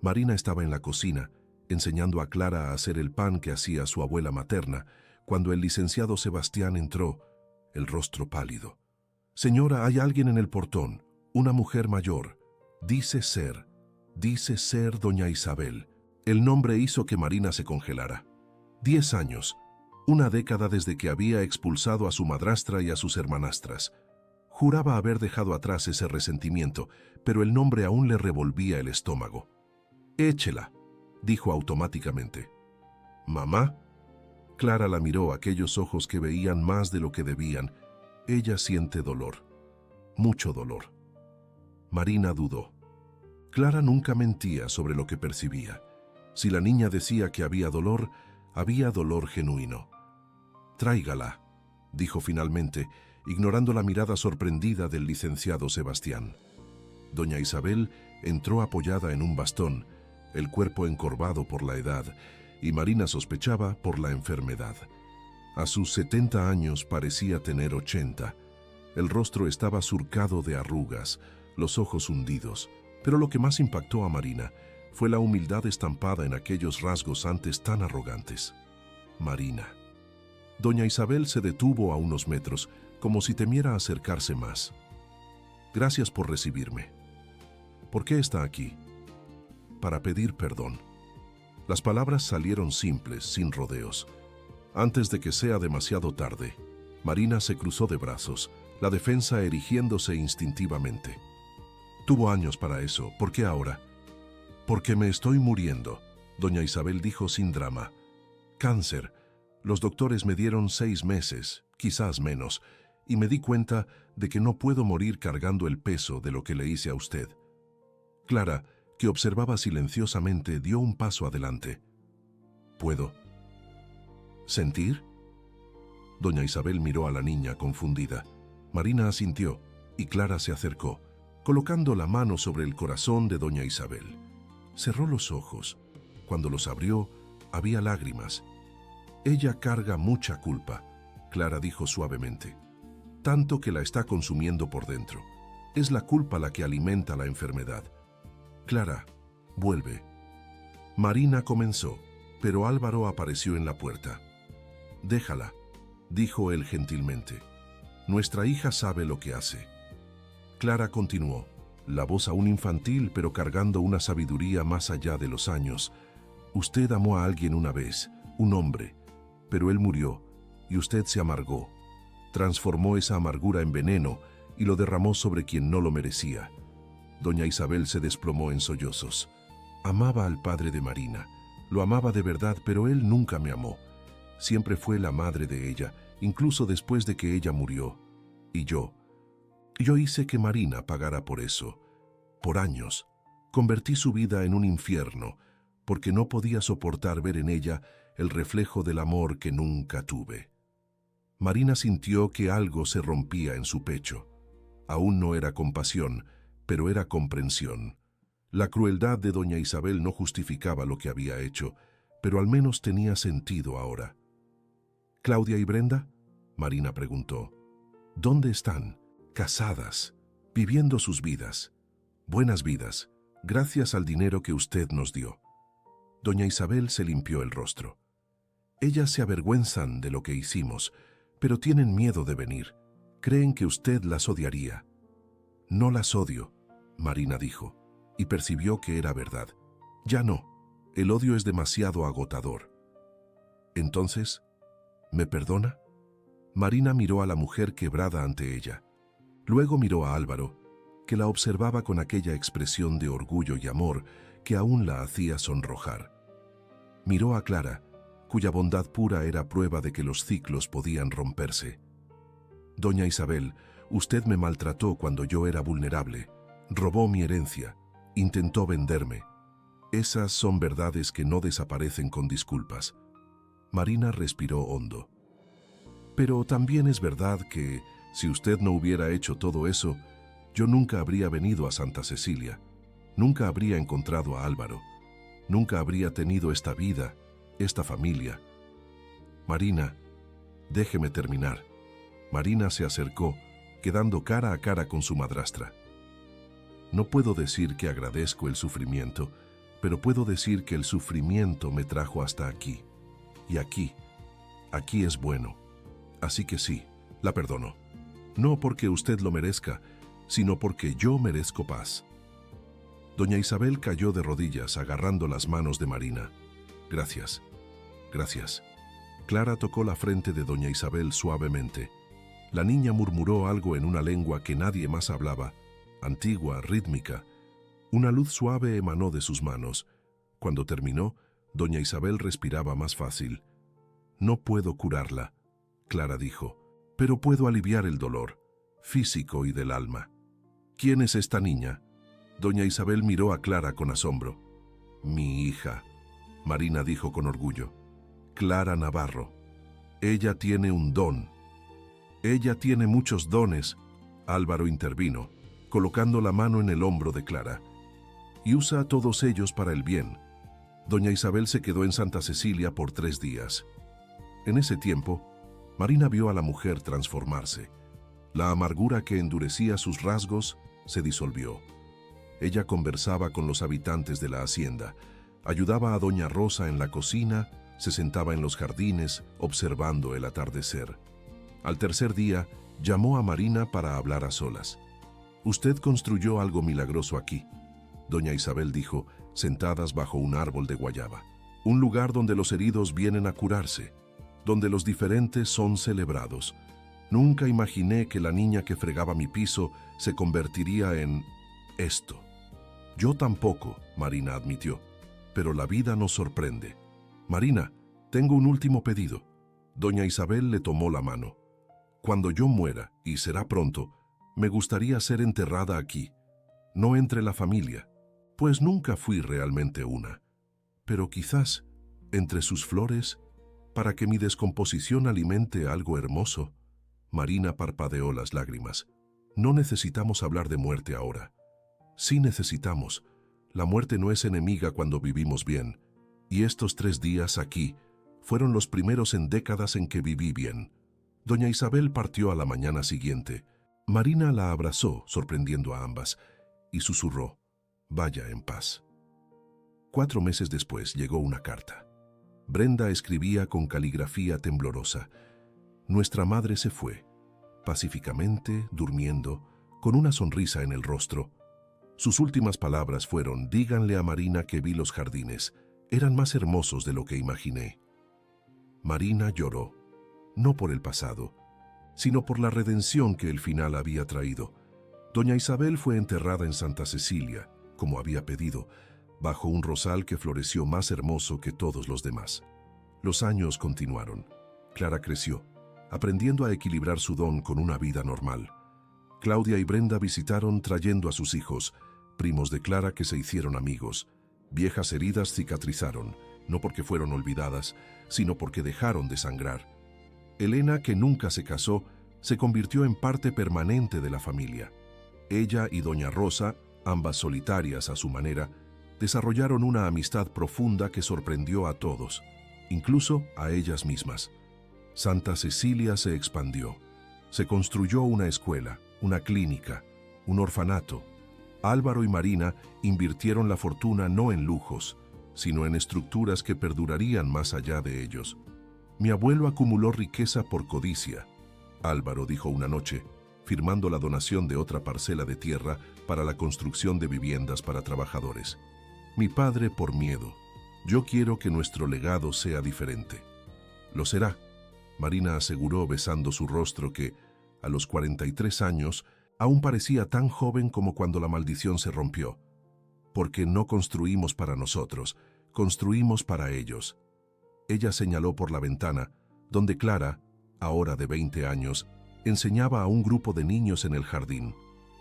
Marina estaba en la cocina, enseñando a Clara a hacer el pan que hacía su abuela materna, cuando el licenciado Sebastián entró, el rostro pálido. «Señora, hay alguien en el portón, una mujer mayor. Dice ser doña Isabel». El nombre hizo que Marina se congelara. 10 años, una década desde que había expulsado a su madrastra y a sus hermanastras. Juraba haber dejado atrás ese resentimiento, pero el nombre aún le revolvía el estómago. «Échela», dijo automáticamente. «¿Mamá?». Clara la miró, aquellos ojos que veían más de lo que debían. Ella siente dolor, mucho dolor. Marina dudó. Clara nunca mentía sobre lo que percibía. Si la niña decía que había dolor genuino. «Tráigala», dijo finalmente, ignorando la mirada sorprendida del licenciado Sebastián. Doña Isabel entró apoyada en un bastón, el cuerpo encorvado por la edad, y Marina sospechaba por la enfermedad. A sus 70 años parecía tener 80. El rostro estaba surcado de arrugas, los ojos hundidos, pero lo que más impactó a Marina fue la humildad estampada en aquellos rasgos antes tan arrogantes. Marina. Doña Isabel se detuvo a unos metros, como si temiera acercarse más. «Gracias por recibirme. ¿Por qué está aquí?» «Para pedir perdón». Las palabras salieron simples, sin rodeos. Antes de que sea demasiado tarde, Marina se cruzó de brazos, la defensa erigiéndose instintivamente. «Tuvo años para eso. ¿Por qué ahora?» «Porque me estoy muriendo», doña Isabel dijo sin drama. «Cáncer. Los doctores me dieron 6 meses, quizás menos, y me di cuenta de que no puedo morir cargando el peso de lo que le hice a usted». Clara, que observaba silenciosamente, dio un paso adelante. «¿Puedo sentir?» Doña Isabel miró a la niña confundida. Marina asintió y Clara se acercó, colocando la mano sobre el corazón de doña Isabel. Cerró los ojos. Cuando los abrió, había lágrimas. «Ella carga mucha culpa», Clara dijo suavemente. «Tanto que la está consumiendo por dentro. Es la culpa la que alimenta la enfermedad. Clara, vuelve». Marina comenzó, pero Álvaro apareció en la puerta. «Déjala», dijo él gentilmente. «Nuestra hija sabe lo que hace». Clara continuó, la voz aún infantil pero cargando una sabiduría más allá de los años. «Usted amó a alguien una vez, un hombre, pero él murió y usted se amargó. Transformó esa amargura en veneno y lo derramó sobre quien no lo merecía». Doña Isabel se desplomó en sollozos. «Amaba al padre de Marina, lo amaba de verdad, pero él nunca me amó. Siempre fue la madre de ella, incluso después de que ella murió. Y yo hice que Marina pagara por eso. Por años, convertí su vida en un infierno, porque no podía soportar ver en ella el reflejo del amor que nunca tuve». Marina sintió que algo se rompía en su pecho. Aún no era compasión, pero era comprensión. La crueldad de doña Isabel no justificaba lo que había hecho, pero al menos tenía sentido ahora. «¿Claudia y Brenda?», Marina preguntó. «¿Dónde están? Casadas, viviendo sus vidas. Buenas vidas, gracias al dinero que usted nos dio». Doña Isabel se limpió el rostro. «Ellas se avergüenzan de lo que hicimos, pero tienen miedo de venir. Creen que usted las odiaría». «No las odio», Marina dijo, y percibió que era verdad. «Ya no, el odio es demasiado agotador». «Entonces, ¿me perdona?». Marina miró a la mujer quebrada ante ella. Luego miró a Álvaro, que la observaba con aquella expresión de orgullo y amor que aún la hacía sonrojar. Miró a Clara, cuya bondad pura era prueba de que los ciclos podían romperse. «Doña Isabel, usted me maltrató cuando yo era vulnerable, robó mi herencia, intentó venderme. Esas son verdades que no desaparecen con disculpas». Marina respiró hondo. «Pero también es verdad que, si usted no hubiera hecho todo eso, yo nunca habría venido a Santa Cecilia, nunca habría encontrado a Álvaro, nunca habría tenido esta vida, esta familia». «Marina, déjeme terminar». Marina se acercó, quedando cara a cara con su madrastra. «No puedo decir que agradezco el sufrimiento, pero puedo decir que el sufrimiento me trajo hasta aquí. Y aquí es bueno. Así que sí, la perdono. No porque usted lo merezca, sino porque yo merezco paz». Doña Isabel cayó de rodillas agarrando las manos de Marina. «Gracias, gracias». Clara tocó la frente de doña Isabel suavemente. La niña murmuró algo en una lengua que nadie más hablaba, antigua, rítmica. Una luz suave emanó de sus manos. Cuando terminó, doña Isabel respiraba más fácil. No puedo curarla, Clara dijo, pero puedo aliviar el dolor, físico y del alma. ¿Quién es esta niña? Doña Isabel miró a Clara con asombro. Mi hija, Marina dijo con orgullo. Clara Navarro. Ella tiene un don. Ella tiene muchos dones, Álvaro intervino, colocando la mano en el hombro de Clara. Y usa a todos ellos para el bien. Doña Isabel se quedó en Santa Cecilia por 3 días. En ese tiempo, Marina vio a la mujer transformarse. La amargura que endurecía sus rasgos se disolvió. Ella conversaba con los habitantes de la hacienda, ayudaba a doña Rosa en la cocina, se sentaba en los jardines observando el atardecer. Al tercer día, llamó a Marina para hablar a solas. «Usted construyó algo milagroso aquí», doña Isabel dijo, sentadas bajo un árbol de guayaba. «Un lugar donde los heridos vienen a curarse, donde los diferentes son celebrados. Nunca imaginé que la niña que fregaba mi piso se convertiría en esto». «Yo tampoco», Marina admitió, «pero la vida nos sorprende». «Marina, tengo un último pedido». Doña Isabel le tomó la mano. «Cuando yo muera, y será pronto, me gustaría ser enterrada aquí, no entre la familia, pues nunca fui realmente una, pero quizás entre sus flores, para que mi descomposición alimente algo hermoso». Marina parpadeó las lágrimas. «No necesitamos hablar de muerte ahora. Sí necesitamos. La muerte no es enemiga cuando vivimos bien, y estos 3 días aquí fueron los primeros en décadas en que viví bien». Doña Isabel partió a la mañana siguiente. Marina la abrazó, sorprendiendo a ambas, y susurró, «Vaya en paz». 4 meses después llegó una carta. Brenda escribía con caligrafía temblorosa. Nuestra madre se fue, pacíficamente, durmiendo, con una sonrisa en el rostro. Sus últimas palabras fueron, «Díganle a Marina que vi los jardines. Eran más hermosos de lo que imaginé». Marina lloró, no por el pasado, sino por la redención que el final había traído. Doña Isabel fue enterrada en Santa Cecilia, como había pedido, bajo un rosal que floreció más hermoso que todos los demás. Los años continuaron. Clara creció, aprendiendo a equilibrar su don con una vida normal. Claudia y Brenda visitaron trayendo a sus hijos, primos de Clara que se hicieron amigos. Viejas heridas cicatrizaron, no porque fueron olvidadas, sino porque dejaron de sangrar. Elena, que nunca se casó, se convirtió en parte permanente de la familia. Ella y doña Rosa, ambas solitarias a su manera, desarrollaron una amistad profunda que sorprendió a todos, incluso a ellas mismas. Santa Cecilia se expandió. Se construyó una escuela, una clínica, un orfanato. Álvaro y Marina invirtieron la fortuna no en lujos, sino en estructuras que perdurarían más allá de ellos. «Mi abuelo acumuló riqueza por codicia», Álvaro dijo una noche, firmando la donación de otra parcela de tierra para la construcción de viviendas para trabajadores. «Mi padre por miedo. Yo quiero que nuestro legado sea diferente». «Lo será», Marina aseguró besando su rostro que, a los 43 años, aún parecía tan joven como cuando la maldición se rompió. «Porque no construimos para nosotros, construimos para ellos». Ella señaló por la ventana, donde Clara, ahora de 20 años, enseñaba a un grupo de niños en el jardín.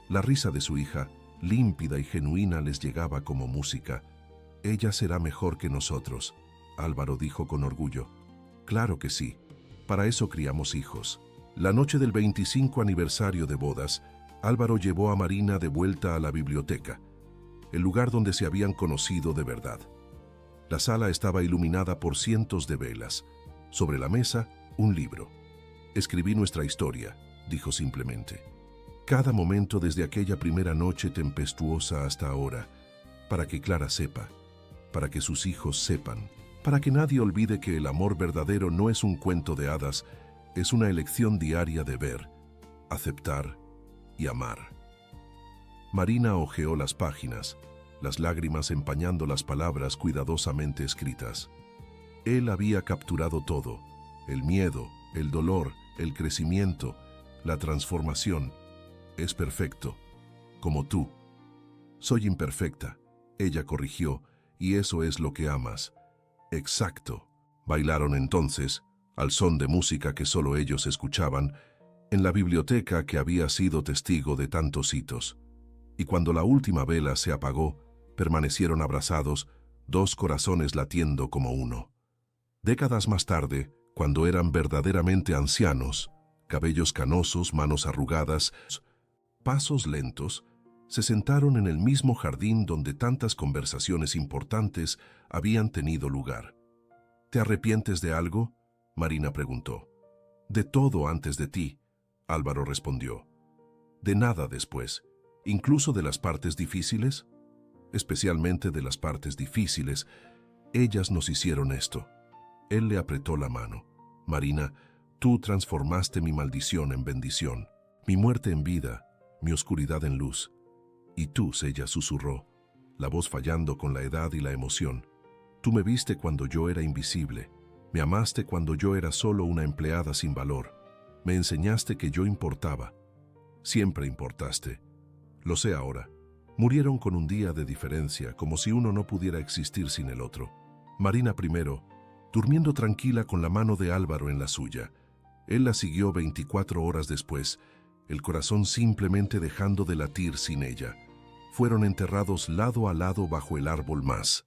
La risa de su hija, límpida y genuina, les llegaba como música. «Ella será mejor que nosotros», Álvaro dijo con orgullo. «Claro que sí. Para eso criamos hijos». La noche del 25 aniversario de bodas, Álvaro llevó a Marina de vuelta a la biblioteca, el lugar donde se habían conocido de verdad. La sala estaba iluminada por cientos de velas. Sobre la mesa, un libro. «Escribí nuestra historia», dijo simplemente. «Cada momento desde aquella primera noche tempestuosa hasta ahora, para que Clara sepa, para que sus hijos sepan, para que nadie olvide que el amor verdadero no es un cuento de hadas, es una elección diaria de ver, aceptar y amar». Marina hojeó las páginas, las lágrimas empañando las palabras cuidadosamente escritas. Él había capturado todo: el miedo, el dolor, el crecimiento, la transformación. «Es perfecto, como tú». «Soy imperfecta», ella corrigió, «y eso es lo que amas». «Exacto». Bailaron entonces, al son de música que solo ellos escuchaban, en la biblioteca que había sido testigo de tantos hitos. Y cuando la última vela se apagó, permanecieron abrazados, dos corazones latiendo como uno. Décadas más tarde, cuando eran verdaderamente ancianos, cabellos canosos, manos arrugadas, pasos lentos, se sentaron en el mismo jardín donde tantas conversaciones importantes habían tenido lugar. ¿Te arrepientes de algo?, Marina preguntó. De todo antes de ti, Álvaro respondió. De nada después, incluso de las partes difíciles. Especialmente de las partes difíciles, ellas nos hicieron esto. Él le apretó la mano. Marina, tú transformaste mi maldición en bendición, mi muerte en vida, mi oscuridad en luz. Y tú, ella susurró, la voz fallando con la edad y la emoción. Tú me viste cuando yo era invisible, me amaste cuando yo era solo una empleada sin valor, me enseñaste que yo importaba. Siempre importaste. Lo sé ahora. Murieron con un día de diferencia, como si uno no pudiera existir sin el otro. Marina primero, durmiendo tranquila con la mano de Álvaro en la suya. Él la siguió 24 horas después, el corazón simplemente dejando de latir sin ella. Fueron enterrados lado a lado bajo el árbol más.